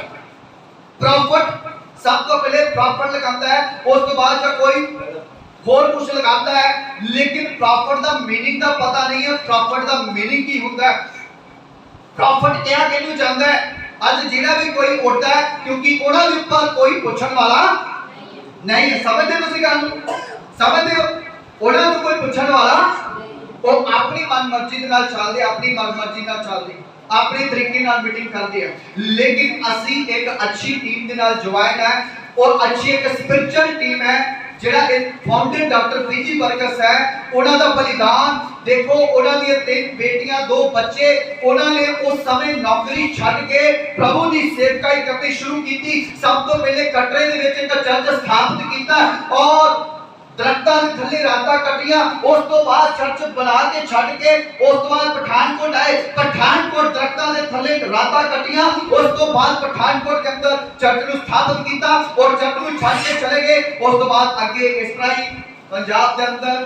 प्रॉफिट सब तो पहले प्रॉफिट लगाता है, उस तो बाद जब कोई और कुछ लगाता है, लेकिन प्रॉफिट दा मीनिंग दा पता नहीं है। प्रॉफिट दा मीनिंग की होता है, प्रॉफिट क्या कहना चाहता है। आज जिहड़ा भी कोई उठता है, क्योंकि उन्हां दे ऊपर कोई पूछण वाला नहीं है। समझदे तुसीं गल, समझदे हो, उन्हां नूं कोई पूछण वाला, वो अपनी मनमर्जी दे नाल चलदे, अपनी मनमर्जी नाल चलदे, अपने तरीके नाल मीटिंग करदे हैं। लेकिन असीं एक अच्छी टीम दे नाल ज्वाइन है और अच्छी एक स्पिरिचुअल टीम है। जेड़ा एक फाउंडेड डॉक्टर पीजी बर्कस है, उन्हां दा बलिदान देखो, उन्हां दी 3 बेटियां 2 बच्चे, उन्होंने उस समय नौकरी छड़ के प्रभु की सेवकाई करनी शुरू की। सब तो पहले कटरे दे विच एक चर्च स्थापित किया और दरख्तां दे थल्ले रातां कटियां। उस तो बाद चर्च बना के छड़ के उस तो बाद पठानकोट आए, पठानकोट दरख्तां दे थल्ले रातां कटियां। उस तो बाद पठानकोट के अंदर चर्च को स्थापित किया और चर्च को छड़ के चले गए। उस तो बाद आगे इस तरह ही पंजाब के अंदर,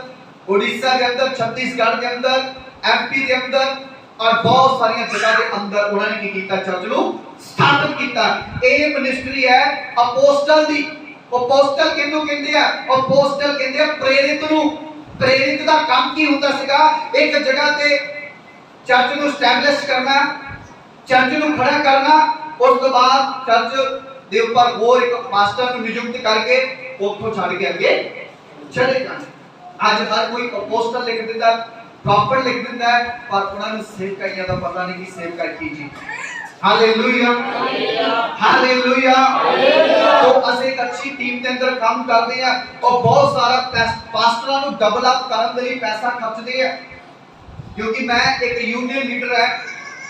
उड़ीसा के अंदर, छत्तीसगढ़ के अंदर एमपी के अंदर और बहुत सारी जगह के अंदर उन्होंने की कीता चर्च नु स्थापित कीता। ये मिनिस्ट्री है अपोस्टल दी। अपोस्टल किन्नू कहंदे आ? अपोस्टल कहंदे आ प्रेरित नु। प्रेरित दा काम की हुंदा सीगा? एक जगह ते चर्च नु एस्टैब्लिश करना, चर्च नु खड़ा करना, उस तो बाद चर्च दे ऊपर और एक पास्टर नु नियुक्त करके उठो छड़ के आगे चले जाना। आज हर कोई अपोस्टल लिख देता, प्रॉफिट लिख देता है, पर उन्होंने सेवकाइयां दा पता नहीं कि सेवकाई की जी। Hallelujah hallelujah. तो ਅਸੀਂ एक अच्छी टीम के अंदर काम करते हैं और बहुत सारा पास्टरां ਨੂੰ डबल अप ਕਰਨ ਦੇ ਲਈ पैसा खर्चते हैं, क्योंकि मैं एक यूनियन लीडर है।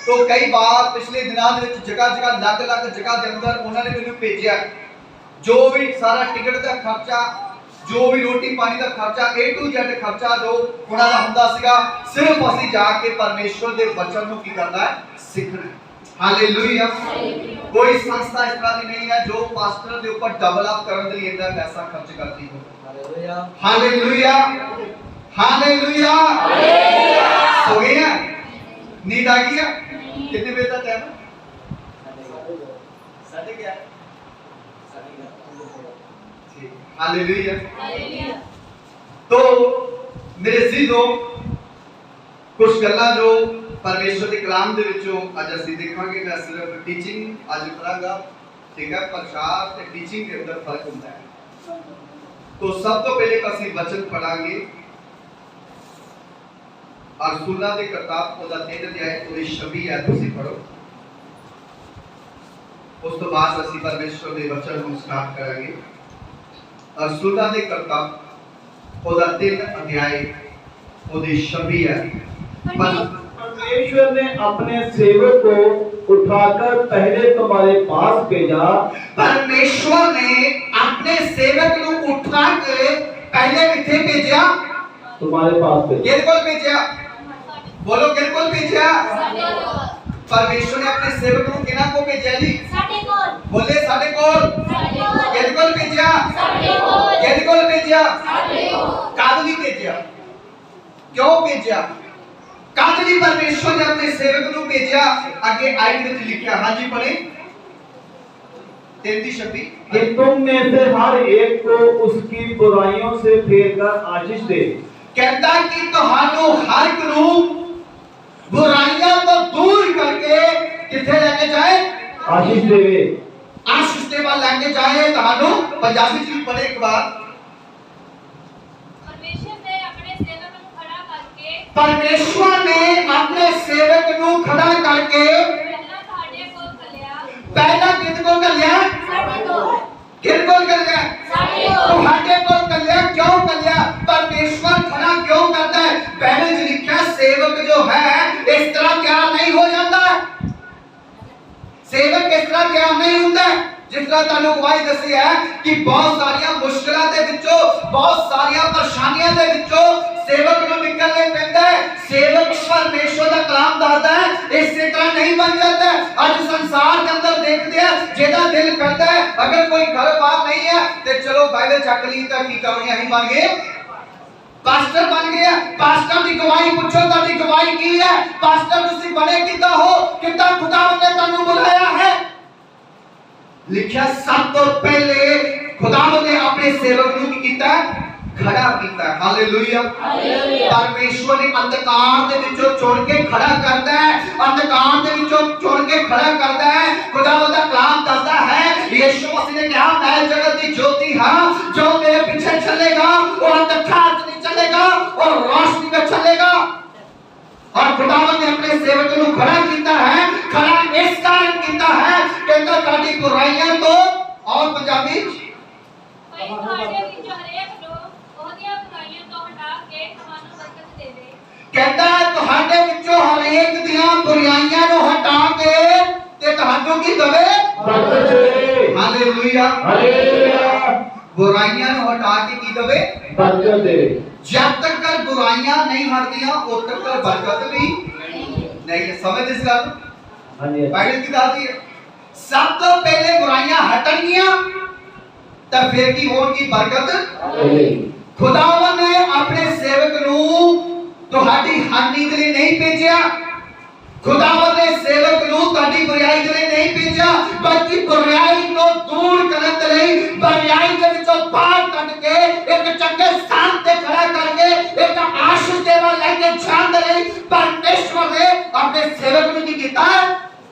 तो कई बार पिछले दिनों ਦੇ ਵਿੱਚ जगह जगह अलग-अलग जगह ਦੇ ਅੰਦਰ ਉਹਨਾਂ ਨੇ ਮੈਨੂੰ ਭੇਜਿਆ, जो भी सारा टिकट का खर्चा, जो भी रोटी पानी का खर्चा, A to Z खर्चा जो ਉਹਨਾਂ ਦਾ ਹੁੰਦਾ ਸੀਗਾ, सिर्फ ਅਸੀਂ ਜਾ ਕੇ परमेश्वर ਦੇ वचन ਨੂੰ ਕੀ ਕਰਨਾ है, सीखना। हालेलुया। कोई संस्था इस तरह की नहीं है जो पास्टर के ऊपर डबल अप करने के लिए इतना पैसा खर्च करती हो। Hallelujah hallelujah hallelujah. सो गए हैं? नींद आ गई है? कितने बजे तक टाइम? 11:30। ठीक। हालेलुया। तो मेरे अजीजों, कुछ गल्लां जो परमेश्वर के कलाम दे विचों अज ਅਸੀਂ ਦੇਖਾਂਗੇ। मैं सिर्फ टीचिंग अज करांगा, ठीक है? प्रचार ते टीचिंग के अंदर फर्क होता है। तो सब तो पहले ਅਸੀਂ वचन पढ़ांगे और सुना दे किताब ਉਹਦਾ 3 ਅਧਿਆਇ ਉਹਦੀ 26 ਹੈ, ਤੁਸੀਂ पढ़ो। उस तो बाद ਅਸੀਂ परमेश्वर ਦੇ वचन ਨੂੰ स्टार्ट ਕਰਾਂਗੇ। और सुना दे किताब ਉਹਦਾ 3 ਅਧਿਆਇ ਉਹਦੀ 26 है। परमेश्वर ने अपने सेवक को उठाकर पहले तुम्हारे पास भेजा। परमेश्वर ने अपने सेवक को उठा के पहले किथे भेजा? तुम्हारे पास भेजा। किसको भेजा? बोलो किसको भेजा? परमेश्वर ने अपने सेवक को किना को भेजा जी? साडे कोल। बोले साडे कोल। किसको भेजा? साडे कोल। किसको भेजा? साडे कोल। कब भी भेजा? क्यों भेजा? कादली परमेश्वर ने अपने सेवक को भेजा? आगे आयत में लिखा, हां जी पढ़े 33:26 कि तुम में से हर एक को उसकी बुराइयों से फेरकर आशीष दे। कहता कि तुहानू हर एक नू बुराइयां तो दूर करके किथे लेके जाए? आशीष देवे। आशीष देवा लेके जाए। तुहानू पंजाबी च भी पढ़े एक बार। परमेश्वर ने अपने सेवक को खड़ा करके पहला किसको कल्या? किसको कल्या? तुम्हारे को कल्या। क्यों कल्या? परमेश्वर खड़ा क्यों करता है? पहले जो लिखा सेवक जो है इस तरह क्या नहीं हो जाता है? सेवक इस तरह क्या नहीं होता है? जिस तरह तानू गवाही दसी है कि बहुत सारिया मुश्किलों के विचों, बहुत सारिया परेशानियों के विचों सेवक को निकलने पैंदा है। सेवक परमेश्वर का कलाम दसदा है, इसी तरह नहीं बन जाता है। आज संसार के अंदर देखते हैं, जेदा दिल करता है अगर कोई घर-बार नहीं है तो चलो बाइबल चक ली तो की करोगे? ਅਸੀਂ बन गए पास्टर बन गए। पास्टर की गवाही पूछो, ताडी गवाही की है? पास्टर तुसी बने किदा हो? किदा खुदा ने तानू बुलाया है? लिखा सब तो पहले खुदावंद ने अपने सेवक को कीता? खड़ा कीता। हालेलुया। परमेश्वर ने अंधकार दे विचों चुन के खड़ा करता है। अंधकार दे विचों चुन के खड़ा करता है। खुदावंद का कलाम दसदा है, यीशु मसीह ने कहा मैं जगत की ज्योति हां, जो मेरे पीछे चलेगा वो अंधकार में नहीं चलेगा और रोशनी में चलेगा। और खुदावंद ने अपने सेवक को खड़ा कीता है। खड़ा इस कारण कीता है कहता ताड़ी बुराइयां तो और पंजाबी कहता है तुहाडे विचों हर एक दियां बुराइयां नु हटा के ते तुहानू की दवे? बरकत दे। Hallelujah hallelujah. बुराइयां नु हटा के की दवे? बरकत दे। जब तक कर बुराइयां नहीं हटदियां उद तक कर बरकत भी नहीं। समझ इस गल? हां जी। बाइबल की दादी है सब तो पहले बुराइयां हटणगियां तो फिर की होगी? बरकत। खुदावन ने अपने सेवक नु ਤੁਹਾਡੀ ਹਾਨੀ ਦੇ ਲਈ ਨਹੀਂ ਭੇਜਿਆ। खुदावंद ने सेवक ਨੂੰ ਤੁਹਾਡੀ ਬੁਰਾਈ ਦੇ ਲਈ ਨਹੀਂ ਭੇਜਿਆ, ਬਲਕਿ ਬੁਰਾਈ ਨੂੰ ਦੂਰ ਕਰਨ ਦੇ ਲਈ ਬੁਰਾਈ ਦੇ ਵਿੱਚੋਂ ਬਾਹਰ ਕੱਢ ਕੇ ਇੱਕ ਚੰਗੇ ਸਥਾਨ ਤੇ ਖੜਾ ਕਰਕੇ ਇੱਕ ਆਸ਼ੀਸ਼ ਦੇ ਵੱਲ ਲੈ ਕੇ ਜਾਣ ਦੇ ਲਈ ਪਰਮੇਸ਼ਵਰ ਨੇ ਆਪਣੇ ਸੇਵਕ ਨੂੰ ਕੀ ਕੀਤਾ?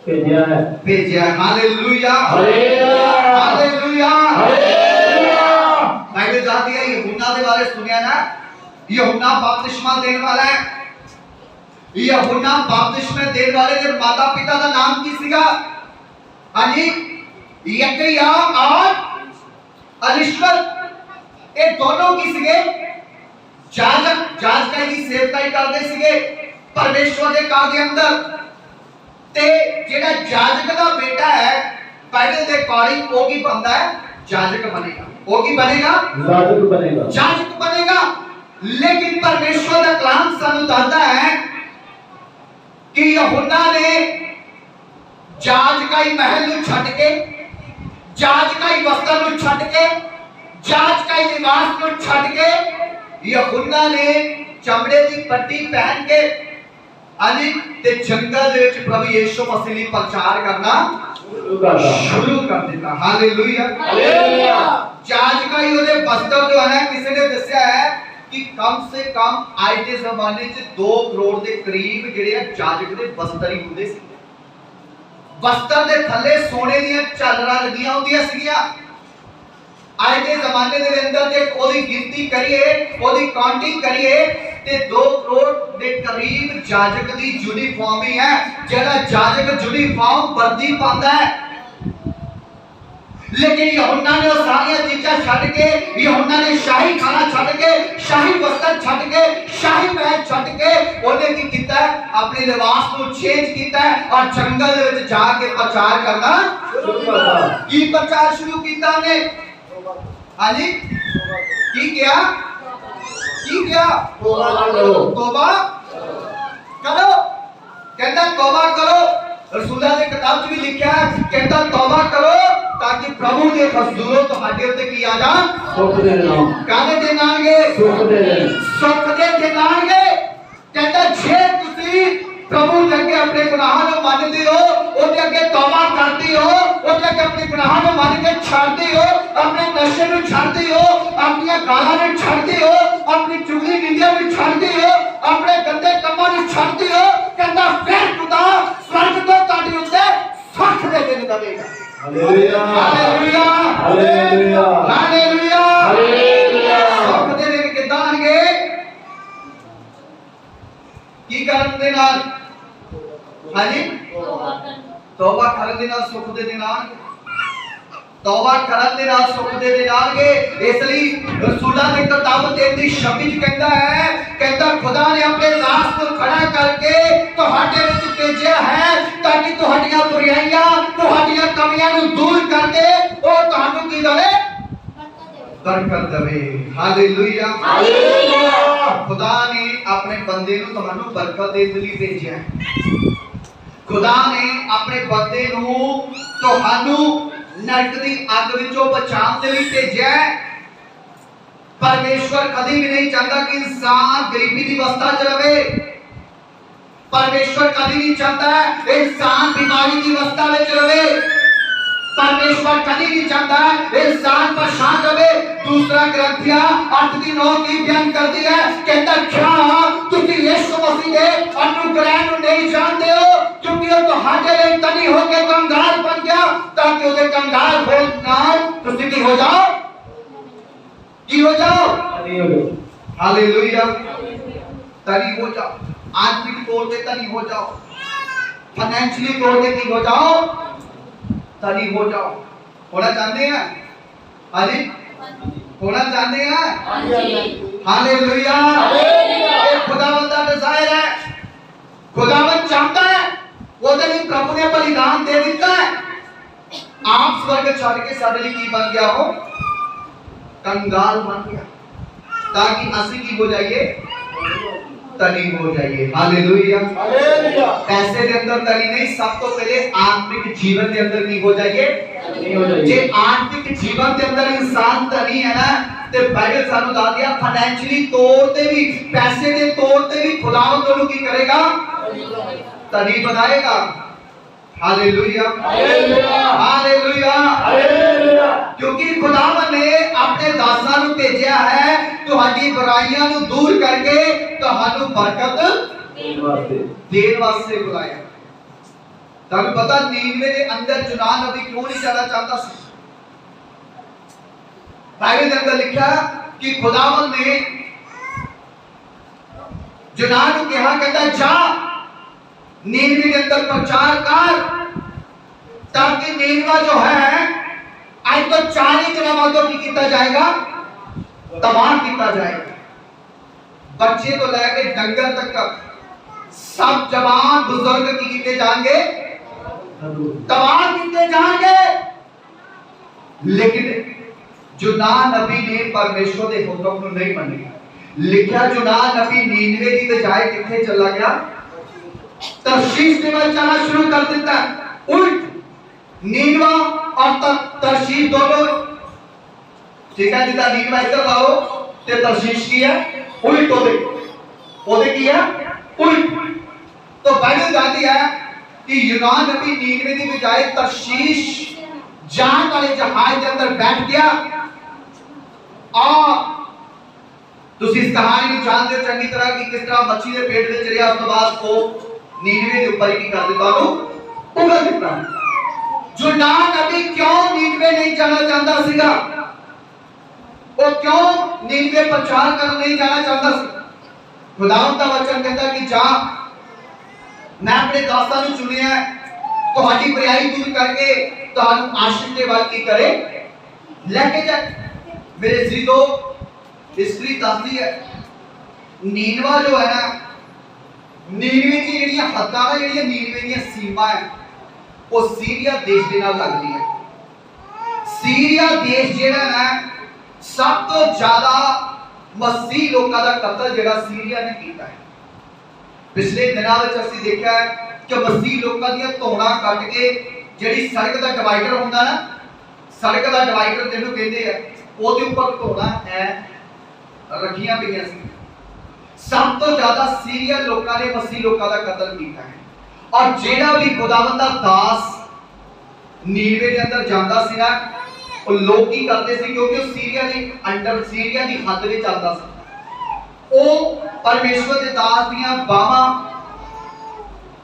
भेजा है। ਭੇਜਿਆ। Hallelujah hallelujah hallelujah hallelujah. Bible जाती है यूहन्ना के बारे सुनिया ना, यूहन्ना बपतिस्मा देने वाला है। यूहन्ना बपतिस्मा देने वाले के माता पिता का नाम की सीगा? हाँ जी, यकया और एलिशबत। ये दोनों की सीगे जाजकाई की सेवकाई करते सीगे परमेश्वर के घर के अंदर। ते जेड़ा जाजक का बेटा है बाइबल के अकॉर्डिंग वो की बनता है? जाजक बनेगा। वो की बनेगा? जाजक बनेगा। जाजक बनेगा। लेकिन परमेश्वर का कलाम सानू दसदा है कि यूहन्ना ने जाजकाई महल ਨੂੰ ਛੱਡ ਕੇ, जाजकाई वस्त्र ਨੂੰ ਛੱਡ ਕੇ, जाजकाई निवास ਨੂੰ ਛੱਡ ਕੇ यूहन्ना ने चमड़े की पट्टी पहन के अली ते जंगल दे विच प्रभु यीशु मसीह ਲਈ प्रचार करना शुरू कर दिता। Hallelujah hallelujah. जाजकाई ਉਹਦੇ वस्त्र जो है किसी ने दस्या है कि कम से कम आज के जमाने च 2 करोड़ के करीब ਜਿਹੜੇ ਜਾਜਕ ਦੇ ਵਸਤਰ ਹੀ ਹੁੰਦੇ ਸੀ। ਵਸਤਰ ਦੇ ਥੱਲੇ ਸੋਨੇ ਦੀਆਂ ਝਾਲਰਾਂ ਲੱਗੀਆਂ ਹੁੰਦੀਆਂ ਸੀਗੀਆਂ। ਅੱਜ ਦੇ ਜ਼ਮਾਨੇ ਦੇ ਅੰਦਰ ਜੇ ਉਹਦੀ ਗਿਣਤੀ ਕਰੀਏ, ਉਹਦੀ ਕਾਊਂਟਿੰਗ ਕਰੀਏ ਤੇ 2 ਕਰੋੜ ਦੇ ਕਰੀਬ ਜਾਜਕ ਦੀ ਯੂਨੀਫਾਰਮ ਹੀ ਹੈ। ਜਿਹੜਾ ਜਾਜਕ ਯੂਨੀਫਾਰਮ ਵਰਦੀ ਪਾਉਂਦਾ ਹੈ। लेकिन यूहन्ना ने वो सारी चीज़ां छड़ के, यूहन्ना ने शाही खाना छड़ के, शाही वस्त्र छड़ के, शाही महल छड़ के उन्हें की कीता है? अपने लिबास को चेंज कीता है और जंगल दे विच जाके प्रचार करना शुरू किया। की प्रचार शुरू कीता ने? हां जी, की किया? की किया? तौबा करो। तौबा करो। कहता तौबा करो। रसूलां दी किताब च भी लिखा है, कहता तौबा करो ताकि प्रभु के हजूरों ਤੁਹਾਡੇ ਉੱਤੇ ਕੀ ਆ ਜਾਣ? सुख दे नाम। ਕਾਹਦੇ ਦੇ ਨਾਲਗੇ? सुख दे देन। ਸੁੱਖ ਦੇ ਨਾਲਗੇ। ਕਹਿੰਦਾ ਜੇ ਤੁਸੀਂ ਪ੍ਰਭੂ ਦੇ ਅੱਗੇ ਆਪਣੇ ਗੁਨਾਹਾਂ ਨੂੰ ਮੰਨਦੇ ਹੋ, ਉਹਦੇ ਅੱਗੇ ਤੌਬਾ ਕਰਦੇ ਹੋ, ਉਹਦੇ ਅੱਗੇ ਆਪਣੇ ਗੁਨਾਹਾਂ ਨੂੰ ਮੰਨ ਕੇ ਛੱਡਦੇ ਹੋ, ਆਪਣੇ ਨਸ਼ੇ ਨੂੰ ਛੱਡਦੇ ਹੋ, ਆਪਣੀਆਂ ਗਾਲਾਂ ਨੂੰ ਛੱਡਦੇ ਹੋ, ਆਪਣੀ ਚੁਗਲੀ ਨਿੰਦਿਆ ਨੂੰ ਛੱਡਦੇ ਹੋ, ਆਪਣੇ ਗੰਦੇ ਕੰਮਾਂ ਨੂੰ ਛੱਡਦੇ ਹੋ, ਕਹਿੰਦਾ ਫਿਰ ਖੁਦਾ ਸਵਰਗ ਤੋਂ ਤੁਹਾਡੇ ਉੱਤੇ ਸੁੱਖ ਦੇ ਦਿਨ ਦੇਵੇਗਾ। Hallelujah hallelujah hallelujah hallelujah hallelujah. सुख दे दिन किदां आणगे? की करन दे नाल? हां जी, तौबा करन दे नाल सुख दे दिन आणगे। तौबा करन दे नाल सुख दे दिन आणगे। इसलिए रसूलां दी किताब 33:26 कहता है, कहता खुदा ने अपने दास को खड़ा करके ਤੁਹਾਡੇ ਵਿੱਚ ਭੇਜਿਆ ਹੈ ताकि ਤੁਹਾਡੀਆਂ ਬੁਰਾਈਆਂ, ਤੁਹਾਡੀਆਂ ਕਮੀਆਂ ਨੂੰ ਦੂਰ ਕਰਕੇ ਉਹ ਤੁਹਾਨੂੰ ਕੀ ਦੇਵੇ? बरकत देवे। Hallelujah hallelujah. खुदा ने अपने बंदे ਨੂੰ ਤੁਹਾਨੂੰ ਬਰਕਤ ਦੇਣ ਲਈ ਭੇਜਿਆ ਹੈ। खुदा ने अपने बंदे ਨੂੰ ਤੁਹਾਨੂੰ नरक दी अग विचों बचाने के लिए भेजा है। परमेश्वर कभी भी नहीं चाहता कि इंसान गरीबी की अवस्था च रहे। परमेश्वर कभी नहीं चाहता है इंसान बीमारी की अवस्था में रहे। परमेश्वर कभी नहीं चाहता है इंसान परेशान रहे। दूसरा ग्रंथिया 8:9 की बयान कर दी है, कहता क्या तुम यीशु मसीह के अनुग्रह को नहीं जानते हो? क्योंकि वो तुम्हारे लिए तनी होके कंगाल बन गया ताकि उसे कंगाल हो नाल तुसी की हो जाओ, की हो जाओ, तनी हो जाओ। हालेलुया, तनी हो जाओ। आत्मिक तौर पे तनी हो जाओ, फाइनेंशियली तौर पे की हो जाओ, तनी हो जाओ। होना चाहते हैं? हाँ जी, होना चाहते हैं? हालेलुया। ये खुदावंद का डिजायर है। खुदावंद चाहता है, वो तो नहीं प्रभु ने बलिदान दे दिता है। आप स्वर्ग छोड़ के साडे लिए की बन गया हो? कंगाल बन गया ताकि असि की हो जाइए? तनी हो जाइए। Hallelujah hallelujah. पैसे के अंदर तनी नहीं, सब तो पहले आत्मिक जीवन के अंदर की हो जाइए? तनी हो जाइए। जे आत्मिक जीवन के अंदर इंसान तनी है ना, ते बाइबल सानू दस दिया फाइनेंशियली तौर ते भी, पैसे के तौर ते भी खुदावंद ਉਹਨੂੰ ਕੀ ਕਰੇਗਾ ਧਨੀ ਬਣਾਏਗਾ हालेलुया हालेलुया हालेलुया हालेलुया क्योंकि खुदावंद ने अपने दासां ਨੂੰ ਭੇਜਿਆ ਹੈ ਤੁਹਾਡੀ ਬੁਰਾਈਆਂ ਨੂੰ ਦੂਰ ਕਰਕੇ ਤੁਹਾਨੂੰ ਬਰਕਤ ਦੇਣ ਵਾਸਤੇ ਬੁਲਾਇਆ ਤੁਹਾਨੂੰ ਪਤਾ 99 ਦੇ ਅੰਦਰ ਜੁਨਾਨ ਨਬੀ ਕਿਉਂ ਨਹੀਂ ਜਾਣਾ ਚਾਹਤਾ ਸੀ बाइबल के अंदर लिखा कि खुदावंद ने जुनान को कहा कहता जा नीनवे के अंदर प्रचार कर ताकि नीनवा जो है आज तो 40 जमातों की किया जाएगा तबाह किया जाएगा बच्चे तो लेके डंगर तक का सब जवान बुजुर्ग की किए जाएंगे तबाह किए जाएंगे लेकिन जुनान नबी ने परमेश्वर के हुक्म को नहीं मन्निया लिखा जुनान नबी नीनवे की बजाय किथे चला गया तरशीश की तरफ चलना शुरू कर देता उल्ट नीनवा और तरशीश दोनों ठीक है जितना नीनवा इधर लाओ ते तरशीश की है उल्ट ओदे की है उल्ट तो बाइबल कहती है कि यूनान नबी नीनवे की बजाय तरशीश जान वाले जहाज के अंदर बैठ गया ਤੁਸੀਂ ਇਸ ਕਹਾਣੀ ਨੂੰ ਜਾਣਦੇ ਹੋ ਚੰਗੀ ਤਰ੍ਹਾਂ ਕਿ ਕਿਸ ਤਰ੍ਹਾਂ ਮੱਛੀ ਦੇ ਪੇਟ ਵਿੱਚ ਰਿਹਾ ਉਸ ਤੋਂ ਬਾਅਦ ਉਹ ਨੀਨਵੇ ਦੇ ਉੱਪਰ ਕੀ ਕਰ ਦਿੱਤਾ ਉਹਨੂੰ ਉਗਲ ਦਿੱਤਾ ਜੁਨਾਨ ਨਬੀ ਕਿਉਂ ਨੀਨਵੇ ਨਹੀਂ ਜਾਣਾ ਚਾਹੁੰਦਾ ਸੀਗਾ ਉਹ ਕਿਉਂ ਨੀਨਵੇ ਪ੍ਰਚਾਰ ਕਰਨ ਨਹੀਂ ਜਾਣਾ ਚਾਹੁੰਦਾ ਸੀ ਖੁਦਾਵੰਦ ਦਾ ਵਚਨ ਕਹਿੰਦਾ ਕਿ ਜਾ ਮੈਂ ਆਪਣੇ ਦਾਸਾਂ ਨੂੰ ਚੁਣਿਆ ਤੁਹਾਡੀ ਬੁਰਾਈ ਦੂਰ ਕਰਕੇ ਤੁਹਾਨੂੰ ਆਸ਼ੀष ਦੇ ਵੱਲ ਕੀ ਕਰੇ ਲੈ ਕੇ ਜਾ मेरे जीतो हिस्ट्री दसती है नीनवा जो है ना नीनवे की जेड़ियां हद्दां ना जेड़ियां नीनवे दी सीमा है वो सीरिया देश दे नाल लगदी है सीरिया देश जेड़ा ना सब तो ज्यादा मसीह लोकां दा कत्ल जेड़ा सीरिया ने कीता है पिछले दिनां विच ਅਸੀਂ देखा है कि मसीह लोकां दी धौणां कट के जेड़ी सड़क दा डिवाइडर हुंदा ना सड़क दा डिवाइडर जिहਨੂੰ ਕਹਿੰਦੇ ਆ ਉਹਦੇ ਉੱਪਰ ਧੋਣਾ ਹੈ ਰੱਖੀਆਂ ਪਈਆਂ ਸੀ ਸਭ ਤੋਂ ਜ਼ਿਆਦਾ ਸੀਰੀਆ ਲੋਕਾਂ ਨੇ ਮਸੀਹ ਲੋਕਾਂ ਦਾ ਕਤਲ ਕੀਤਾ ਹੈ ਔਰ ਜਿਹੜਾ ਵੀ ਖੁਦਾਵੰਦ ਦਾ ਦਾਸ ਨੀਨਵੇ ਦੇ ਅੰਦਰ ਜਾਂਦਾ ਸੀ ਨਾ ਉਹ ਲੋਕ ਕੀ ਕਰਦੇ ਸੀ ਕਿਉਂਕਿ ਉਹ ਸੀਰੀਆ ਦੇ ਅੰਡਰ ਸੀਰੀਆ ਦੀ ਹੱਦ ਵਿੱਚ ਚੱਲਦਾ ਸੀ ਉਹ ਪਰਮੇਸ਼ਵਰ ਦੇ ਦਾਸ ਦੀਆਂ ਬਾਹਾਂ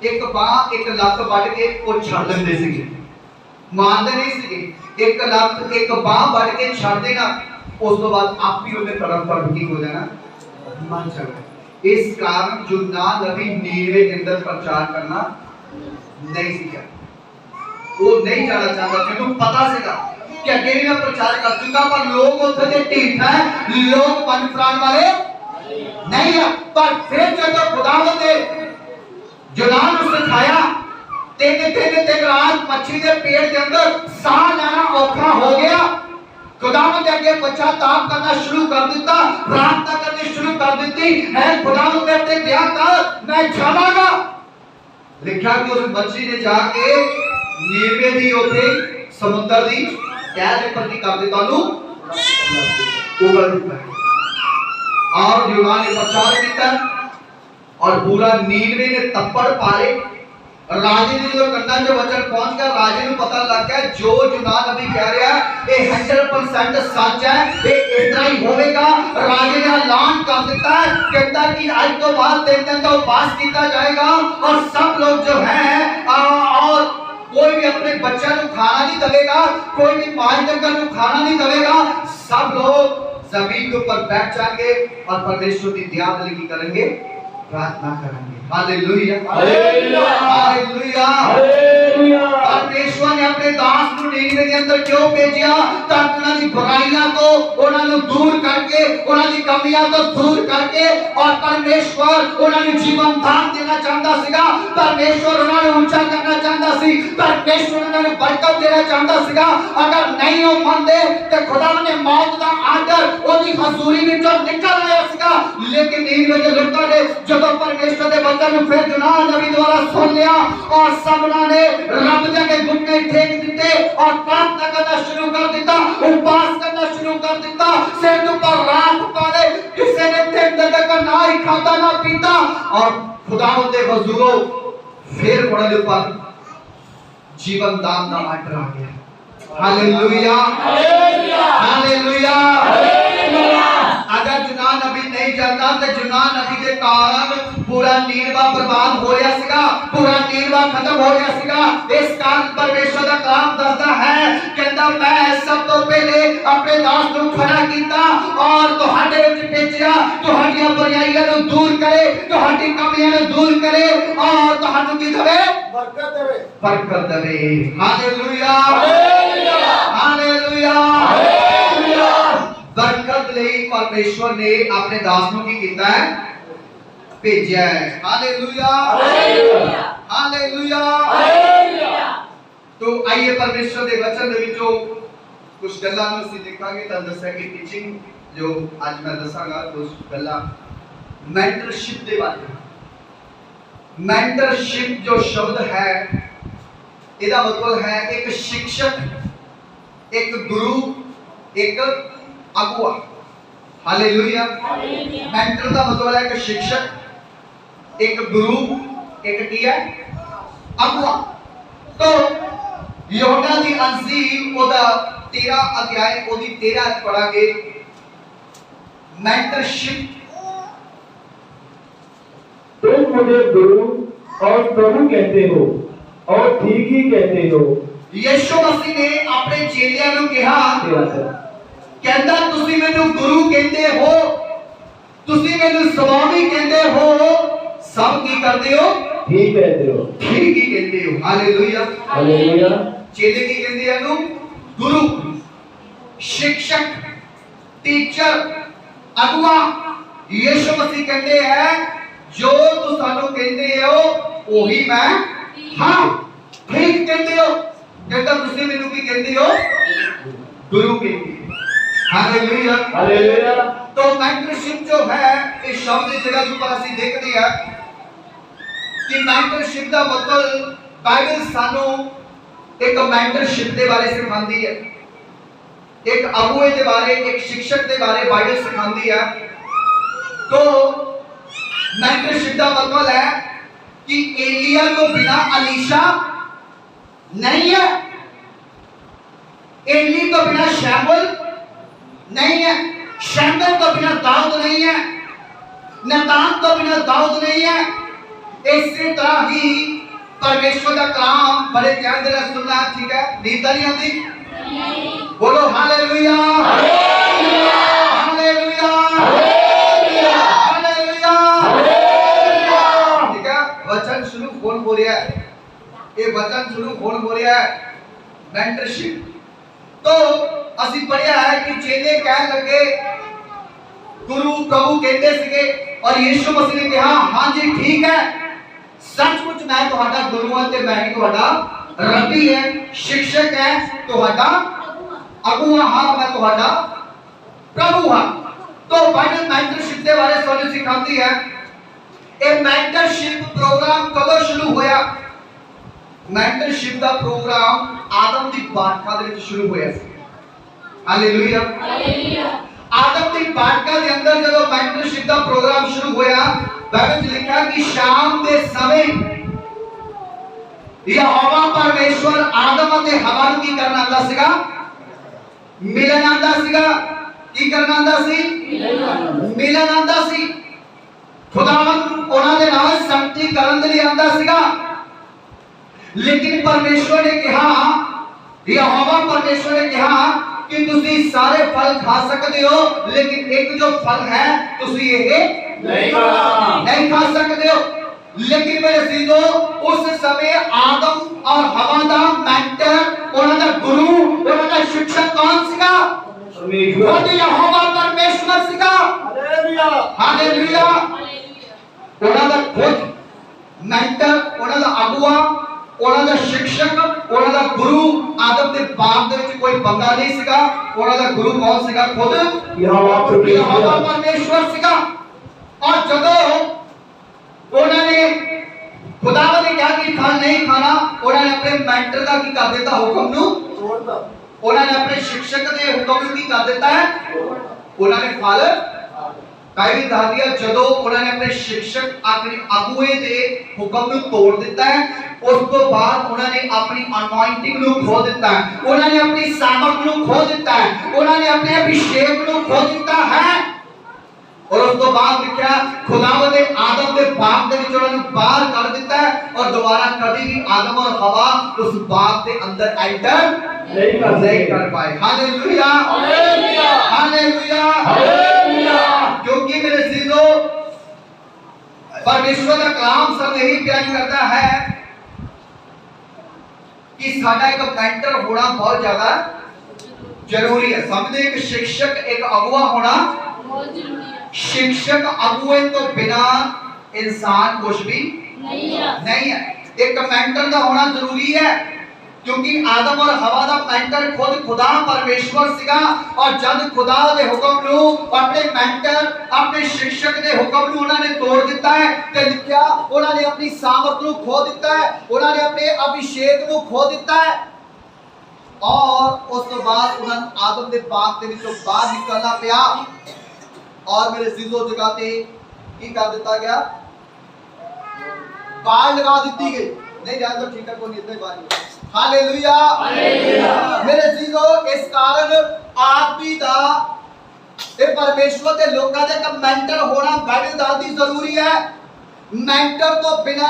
ਇੱਕ ਬਾਹ ਇੱਕ ਲੱਤ ਵੱਢ ਕੇ ਉਹ ਛੱਡ ਦਿੰਦੇ ਸੀਗੇ मानते नहीं सीगे एक लत एक बाह बढ़ के छड़ देना उस तो बाद आप भी उन्हें तरफ पर ठीक हो जाना मन चला इस कारण जुनान नबी नीनवे के अंदर प्रचार करना नहीं सीखा वो नहीं जाना चाहता क्योंकि पता सीगा कि अगे मैं प्रचार कर चुका पर लोग उधर के ढीठ है लोग मन प्राण वाले नहीं है पर फिर जब खुदावंद ने जुनान को सिखाया तीन रात मच्छी के पेट के अंदर साह लेना औखा हो गया खुदावंद अगे पश्चाताप करना शुरू कर दिता प्रार्थना करनी शुरू कर दी है खुदावंद ने अपने दया कर मैं जावांगा लिखा कि उस मच्छी ने जाके नीनवे दी उथे समुद्र दी तह दे पर कर दिता नु उगल दिता और यूनान ने प्रचार किया और पूरा नीनवे ने तप्पड़ पाले राजे ने जो कंधा जो वचन पहुंच गया राजे को पता लग गया जो जुनान नबी कह रहा है ये 100% सच है ये इतना ही होगा राजे ने ऐलान कर दिया है कहता कि आज तो बाद 3 दिन का उपवास किया जाएगा और सब लोग जो हैं और कोई भी अपने बच्चा को खाना नहीं देगा कोई भी माल डंगर को खाना नहीं देगा सब लोग जमीन के ऊपर बैठ जाएंगे और परमेश्वर की दया की करेंगे प्रार्थना करेंगे हालेलुया हालेलुया हालेलुया हालेलुया परमेश्वर ने अपने दास को नीनवे के अंदर क्यों भेजा ताकि उनकी बुराइयां को उन्हें दूर करके उनकी कमियां को दूर करके और परमेश्वर उन्हें जीवन दान देना चाहता सीगा परमेश्वर उन्हें ऊंचा करना चाहता सी परमेश्वर उन्हें बरकत देना चाहता सीगा अगर नहीं हो मानते तो खुदा ने मौत का आर्डर ओदी हजूरी में जो निकल आया सीगा लेकिन नीनवे के लोगों ने ਜਦੋਂ ਪਰਮੇਸ਼ਰ ਦੇ ਵਚਨ ਨੂੰ ਫਿਰ ਯੂਨਾਨ ਨਬੀ ਦੁਆਰਾ ਸੁਣ ਲਿਆ और सबना ने रब दे के घुटने टेक दिते और प्रार्थना करना शुरू कर दिता, उपवास करना शुरू कर दिता, सिर के ऊपर राख पाले, किसी ने 3 दिन तक ना ही खाता ना पीता और खुदावंद दे हुजूरों फिर उन्हां दे ऊपर जीवन दान का आर्डर आ गया। Hallelujah hallelujah hallelujah. अगर यूनान नबी नहीं जाता तो यूनान नबी के कारण पूरा नीनवा बर्बाद हो रहा सीगा, पूरा नीनवा खत्म हो रहा सीगा। इस कारण परमेश्वर का काम दसदा है, कहंदा मैं सब तो पहले अपने दास को खड़ा कीता और तुहाडे विच भेजिया, तुहाडीਆਂ बुराइयां ਨੂੰ दूर करे, तुहाडी कमियां ਨੂੰ दूर करे और ਤੁਹਾਨੂੰ ਕੀ ਦੇਵੇ? बरकत देवे, बरकत देवे। Hallelujah hallelujah hallelujah. बरकत ਲਈ परमेश्वर ने अपने दास ਨੂੰ ਕੀ ਕੀਤਾ ਹੈ? भेजा है। Hallelujah hallelujah hallelujah hallelujah. तो आइए परमेश्वर के वचन ਦੇ ਵਿੱਚੋਂ कुछ ਗੱਲਾਂ ਨੂੰ ਅਸੀਂ ਦੇਖਾਂਗੇ। ਤਾਂ ਦੱਸਿਆ ਕਿ ਟੀਚਿੰਗ जो आज मैं दसांगा कुछ ਗੱਲਾਂ मेंटरशिप ਦੇ ਬਾਰੇ। मेंटरशिप जो शब्द है ਇਹਦਾ मतलब है एक शिक्षक, एक गुरु, एक अगुआ। Hallelujah hallelujah. मेंटर का मतलब है एक शिक्षक, एक गुरु, एक की है अगुआ। तो यूहन्ना दी अंजील ओदा 13 अध्याय ओदी 13 पढ़ांगे। मेंटरशिप। तुम मुझे गुरु और प्रभु कहते हो और ठीक ही कहते हो। यीशु मसीह ने अपने चेलियां ਨੂੰ ਕਿਹਾ, ਕਹਿੰਦਾ ਤੁਸੀਂ ਮੈਨੂੰ ਗੁਰੂ ਕਹਿੰਦੇ ਹੋ, ਤੁਸੀਂ ਮੈਨੂੰ स्वामी ਕਹਿੰਦੇ हो, सब की करते हो? ठीक कहते हो, ठीक ही कहते हो। Hallelujah hallelujah. चेले की कहते हैं नु गुरु, शिक्षक, टीचर, अगुआ। यीशु मसीह कहते हैं जो तू सानू कहते हो वही मैं हां ठीक कहते हो। कहता तुसी मेनू की कहते हो? गुरु कहते हो। Hallelujah hallelujah. तो मेंटरशिप जो है इस शब्द की जगह पर ਅਸੀਂ देखते हैं कि मेंटरशिप का मतलब बाइबल सानू एक मेंटरशिप के बारे सिखाती है, एक अगुए के बारे, एक शिक्षक के बारे बाइबल सिखाती है। तो मेंटरशिप का मतलब है कि एलिया को बिना अलीशा नहीं है, एली को बिना शैमुएल नहीं है, शैमुएल को बिना दाऊद नहीं है, नातान को बिना दाऊद नहीं है। इसी तरह ही परमेश्वर का काम बड़े ध्यान से सुनना, ठीक है? नींद नहीं आती? बोलो hallelujah hallelujah hallelujah hallelujah hallelujah. ठीक है? वचन शुरू कौन हो रहा है? ये वचन शुरू कौन हो रहा है? मेंटरशिप। तो ਅਸੀਂ पढ़िया है कि चेले कह लगे गुरु प्रभु कहते सीगे और यीशु मसीह ने कहा हां जी ठीक है, सचमुच मैं तुम्हारा गुरु हां ते मैं ही तुम्हारा रब्बी है, शिक्षक है, तुम्हारा अगुआ हां, मैं तुम्हारा प्रभु हां। तो बाइबल मेंटरशिप के बारे में सिखाती है। ये मेंटरशिप प्रोग्राम कब शुरू होया? मेंटरशिप का प्रोग्राम आदम की बाटका दे विच शुरू होया सी। Hallelujah hallelujah. आदम की बाटका के अंदर जब मेंटरशिप का प्रोग्राम शुरू होया, बाइबल में लिखा कि शाम के समय यहोवा परमेश्वर आदम और हवा ਨੂੰ ਕੀ ਕਰਨਾ ਆਂਦਾ ਸੀਗਾ? ਮਿਲਣ ਆਂਦਾ ਸੀਗਾ। ਕੀ ਕਰਨਾ ਆਂਦਾ ਸੀ? ਮਿਲਣ ਆਂਦਾ ਸੀ। ਖੁਦਾਵੰਦ ਉਹਨਾਂ ਦੇ ਨਾਲ ਸੰਗਤੀ ਕਰਨ ਦੇ ਲਈ ਆਂਦਾ ਸੀਗਾ। लेकिन परमेश्वर ने कहा, यहोवा परमेश्वर ने कहा कि तुसी सारे फल खा सकते हो, लेकिन एक जो फल है तुसी ये नहीं खा सकते हो। लेकिन मेरे सीधो उस समय आदम और हवा का मेंटर, उनका गुरु, उनका शिक्षक कौन सीगा? परमेश्वर, यहोवा परमेश्वर सीगा। Hallelujah hallelujah. उनका खुद मेंटर, उनका अगुआ, उनका शिक्षक, उनका गुरु आदम के बाप दे विच कोई बंदा नहीं सीगा। उनका गुरु कौन सीगा? खुद यहोवा परमेश्वर सीगा। और जदों अपने मेंटर का की कर दिता हुक्म नू उन्होंने अपने शिक्षक के हुक्म नू की कर दिता है उन्होंने फल कई दस दिया जदों उन्होंने अपने शिक्षक अपने अगुए के हुक्म नू तोड़ दिता है उस तो बाद उन्होंने अपनी अनॉइंटिंग नू खो दिता है उन्होंने अपनी सामर्थ नू खो दिता है उन्होंने अपने अभिषेक नू खो दिता है और उस तो बाद लिखा खुदावंद ने आदम के बाग के विचों उन्हें बाहर कर दिता है और दोबारा कभी भी आदम और हवा उस बाग के अंदर एंटर नहीं कर पाए हालेलुया हालेलुया हालेलुया क्योंकि मेरे अजीजों परमेश्वर का कलाम सब यही बयान करता है कि साडा एक मेंटर होना बहुत ज्यादा जरूरी है समझे एक शिक्षक एक अगुआ होना बहुत जरूरी है शिक्षक अगुए तो बिना इंसान कुछ भी नहीं है एक मेंटर का होना जरूरी है क्योंकि आदम और हवा का मेंटर खुद खुदा परमेश्वर सीगा और जब खुदा के हुक्म नू अपने मेंटर अपने शिक्षक के हुक्म नू उन्होंने तोड़ दिता है ते लिखया उन्होंने अपनी सामर्थ नू खो दिता है उन्होंने अपने अभिषेक नू खो दिता है और उस तो बाद उन्होंने आदम के बाग के विचों बाहर निकलना पिया और मेरे अजीजों जगह पे की कर दिता गया बाढ़ लगा दी गई नहीं जान तो ठीक है कोई इतने बात हालेलुया मेरे अजीजों इस कारण आदमी दा ए परमेश्वर के लोकां दे का मेंटर होना बड़ी दादी जरूरी है मेंटर तो बिना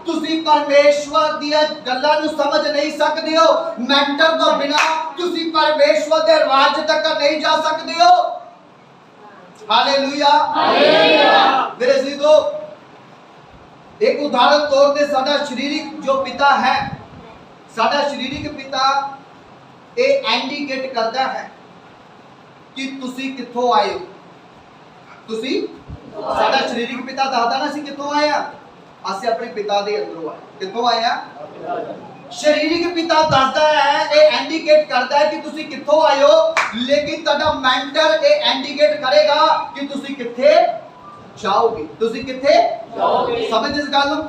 तुसी परमेश्वर दी गल्लां नु समझ नहीं सकदे हो मेंटर तो बिना तुसी परमेश्वर दे राज तक नहीं जा सकदे हो हालेलुया हालेलुया मेरे अजीजों एक उदाहरण तौर पे साडा शारीरिक जो पिता है साडा शारीरिक पिता ए इंडिकेट करता है कि तुसी किथों आए हो तुसी साडा शारीरिक पिता दसदा ना सी किथों आया असी अपने पिता दे अंदरों आए किथों आया शारीरिक पिता दसदा है ए इंडिकेट करता है कि तुसी किथों आए हो लेकिन तड़ा मेंटर ए इंडिकेट करेगा कि तुसी किथे जाओगे तुसी किथे जाओगे समझ इस गल नूं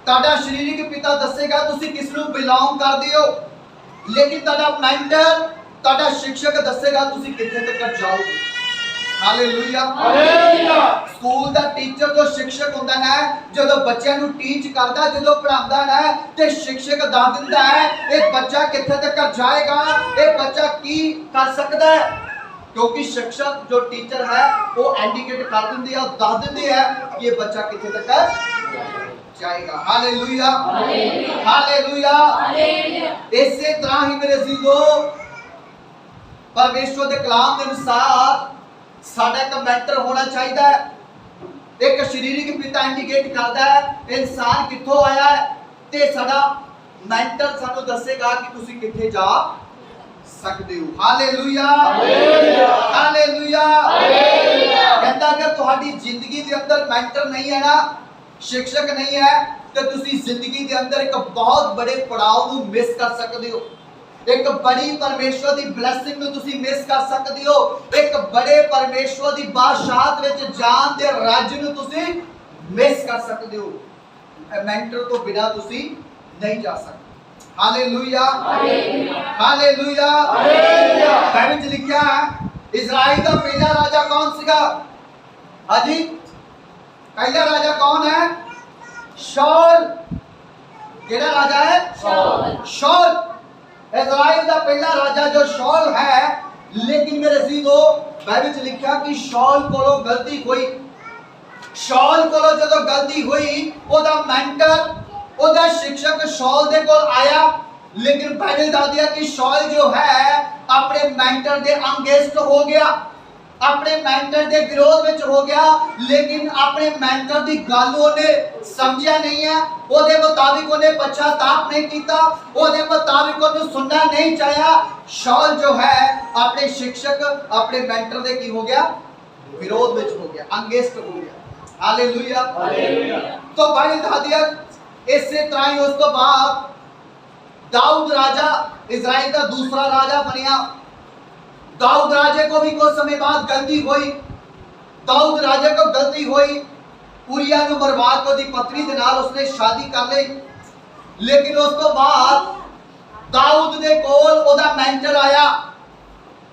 तड़ा शारीरिक पिता दसेगा तुसी किस नूं बिलोंग करदे हो लेकिन तड़ा मेंटर तड़ा शिक्षक दसेगा तुसी किथे तक जाओगे हालेलुया हालेलुया स्कूल दा टीचर जो शिक्षक हुंदा है जदों बच्चों नु टीच करदा जदों पढ़ांदा है ते शिक्षक दस दिंदा है ये बच्चा किथे तक जाएगा ये बच्चा की कर सकदा है क्योंकि शिक्षक जो टीचर है वो इंडिकेट कर दिंदी है और दस दिंदी है कि ये बच्चा किथे तक जाएगा हालेलुया हालेलुया हालेलुया इसी तरह ही मेरे अजीजों परमेश्वर के कलाम के अनुसार साडा एक मेंटर होना चाहिए एक शारीरिक पिता इंडिकेट करता है इंसान किथों आया है ते साडा मेंटर सानू दसेगा कि तुसी किथे जा सकदे हो हालेलुया हालेलुया हालेलुया कहता अगर तुम्हारी जिंदगी के अंदर मेंटर नहीं है ना शिक्षक नहीं है तो तुसी जिंदगी के अंदर एक बहुत बड़े पड़ाव नू मिस कर सकदे हो एक बड़ी परमेश्वर दी ब्लेसिंग नु तुसी मिस कर सकदे हो एक बड़े परमेश्वर दी बादशाहत विच जान दे राज्य नु तुसी मिस कर सकदे हो मेंटर तो बिना तुसी नहीं जा सकते hallelujah hallelujah hallelujah hallelujah Bible में लिखा है इजराइल का पहला राजा कौन सीगा हाजी पहला राजा कौन है शाऊल केड़ा राजा है शाऊल इजराइल का पहला राजा जो शाऊल है लेकिन मेरे अजीजों बाइबल में लिखा कि शाऊल कोलों गलती हुई शाऊल कोलों जदों गलती हुई ओदा मेंटर ओदा शिक्षक शाऊल दे कोल आया लेकिन बाइबल दस दिया कि शाऊल जो है अपने मेंटर दे अगेंस्ट हो गया अपने मेंटर के विरोध में हो गया लेकिन अपने मेंटर की गल ओने समझिया नहीं है ओदे मुताबिक ओने पश्चाताप नहीं किया ओदे मुताबिक ओने सुनना नहीं चाहा शाऊल जो है अपने शिक्षक अपने मेंटर के की हो गया विरोध में हो गया अगेंस्ट हो गया हालेलुया हालेलुया तो बाइबल बता दिया इससे तरह ही उस तो बाद दाऊद राजा इजराइल का दूसरा राजा बनिया दाऊद राजे को भी कुछ समय बाद गलती हुई दाऊद राजे को गलती हुई उरिया नु बर्बाद को दी पत्नी दे नाल उसने शादी कर ली लेकिन उस तो बाद दाऊद दे कोल ओदा मेंटर आया,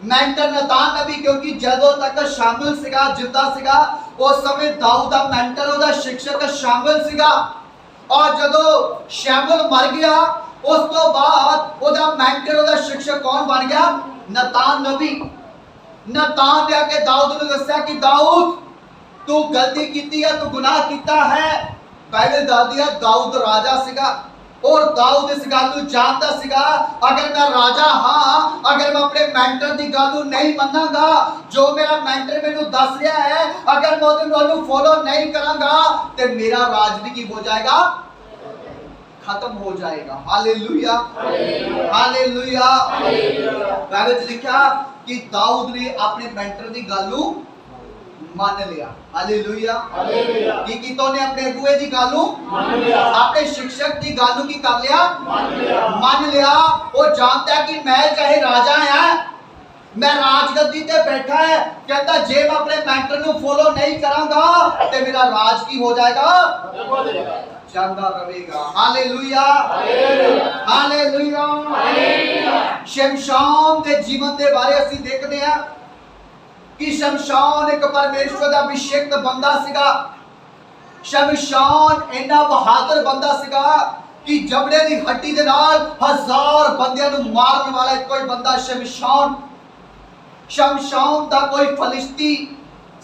मेंटर नतान नबी, क्योंकि जदों तक शामिल सिगा जिंदा सिगा उस समय दाऊद दा मेंटर ओदा शिक्षक शामिल सिगा। और जदों शामिल मर गया उस तो बाद ओदा मेंटर ओदा शिक्षक कौन बन गया? नतान नबी। नतान ने आके दाऊद ने दस्या कि दाऊद तू गलती कीती है, तू गुनाह कीता है। बाइबल दसदी है दाऊद राजा सिगा और दाऊद इस गल नूं जानदा सिगा, अगर मैं राजा हाँ, अगर मैं अपने मेंटर की गल नूं नहीं मनांगा, जो मेरा मेंटर मैनूं दस रहा है, अगर मैं उन्हें फॉलो नहीं करांगा तो मेरा राज भी की हो जाएगा, खत्म हो जाएगा। Hallelujah, hallelujah. बाइबल में लिखा कि दाऊद ने अपने मेंटर की गल नूं मान लिया। हालेलुया, की तो ने अपने अगुए की गल नूं मान लिया, अपने शिक्षक की गल नूं की कर लिया, मान लिया। वो जानता है कि मैं चाहे राजा है, मैं राजगद्दी ते बैठा है, कहता जे मैं अपने मेंटर नूं फॉलो नहीं करांगा ते मेरा राज की हो जाएगा, चलता रहेगा। Hallelujah, hallelujah. शमशान के जीवन के बारे ਅਸੀਂ देखते हैं कि शमशान एक परमेश्वर का अभिषेक बंदा सिगा। शमशान इन्ना बहादुर बंदा सिगा कि जबड़े की हड्डी दे नाल 1000 बंदियां नूं मारन वाला कोई बंदा शमशान, शमशान का कोई फलिश्ती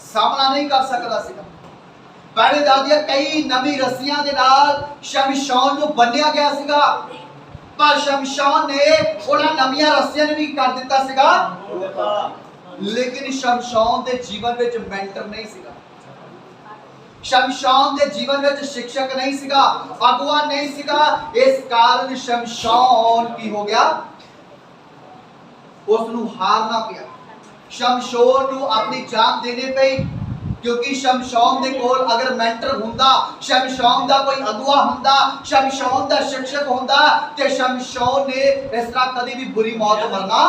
सामना नहीं कर सकता सिगा। पहले दादिया कई नवी रस्सियां दे नाल शमशान नूं बन्निया गया सिगा, पर शमशान ने उन्हां नवीं रस्सियां नूं भी कर दिता सिगा, लेकिन शमशान के जीवन में मेंटर नहीं सिगा, शमशान के जीवन में शिक्षक नहीं सिगा, अगुआ नहीं सिगा। इस कारण शमशान की हो गया, उसनू हारना पिया, शमशान नू अपनी जान देने पई, क्योंकि शमशान दे कोल अगर मेंटर हुंदा, शमशान दा कोई अगुआ हुंदा, शमशान दा शिक्षक हुंदा ते शमशान ने इस तरह कभी भी बुरी मौत मरना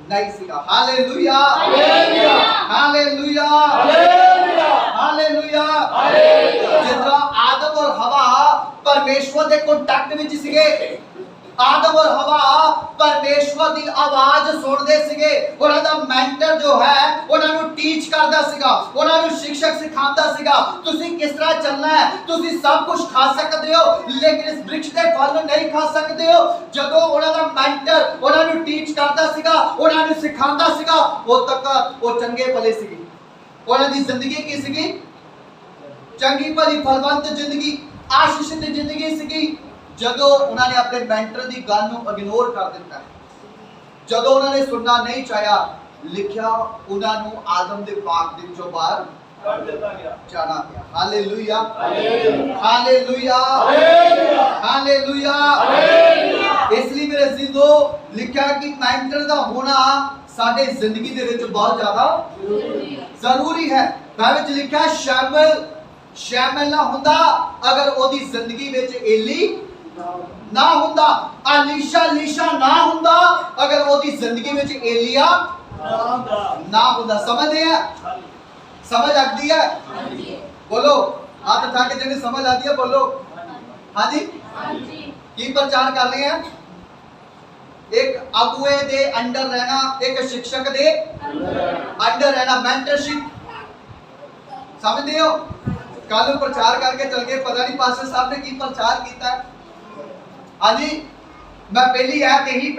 नहीं सीखा। Hallelujah, hallelujah, hallelujah. जिस तरह आदम और हवा परमेश्वर के कांटेक्ट विच सीगे, आदम और हवा परमेश्वर की आवाज सुनते सिगे, उन्हां दा मेंटर जो है उन्हां नूं टीच करदा सिगा, उन्हां नूं शिक्षक सिखांदा सिगा, तुसीं किस तरह चलना है, तुसीं सब कुछ खा सकते हो लेकिन इस वृक्ष के फल नहीं खा सकते हो। जदों उन्हां दा मेंटर उन्हां नूं टीच करदा सिगा, उन्हां नूं सिखांदा सिगा, उद तक वो चंगे भले सिगे, उन्हां दी जिंदगी की सिगी, चंगी भली फलवंत जिंदगी, आशीषित जिंदगी सिगी। जदों उन्होंने अपने मेंटर की गल नूं इग्नोर कर दिता, जदों उन्होंने सुनना नहीं चाहा, लिखिया उन्होंने आदम के पाक दिन चों बाहर कर दिता गया, जाना गया। Hallelujah, hallelujah, hallelujah. इसलिए मेरे अजीजों लिखा कि मेंटर का होना साडे जिंदगी दे विच बहुत ज्यादा जरूरी है। बाइबल च लिखा शामिल ना हुंदा अगर ओदी जिंदगी विच एली ना हुंदा, अलीशा ना हुंदा अगर ओदी जिंदगी विच एलिया ना हुंदा। समझदे हैं, समझ आती है? बोलो हाथ उठा के जिन्हें समझ आती है बोलो हाँ जी। की प्रचार कर रहे हैं? एक अगुए दे अंडर रहना, एक शिक्षक दे अंडर रहना, मेंटरशिप। समझते हो? कल प्रचार करके चल गए, पता नहीं पास्टर साहब ने की प्रचार किया। हाँ जी, मैं पहली ऐप यही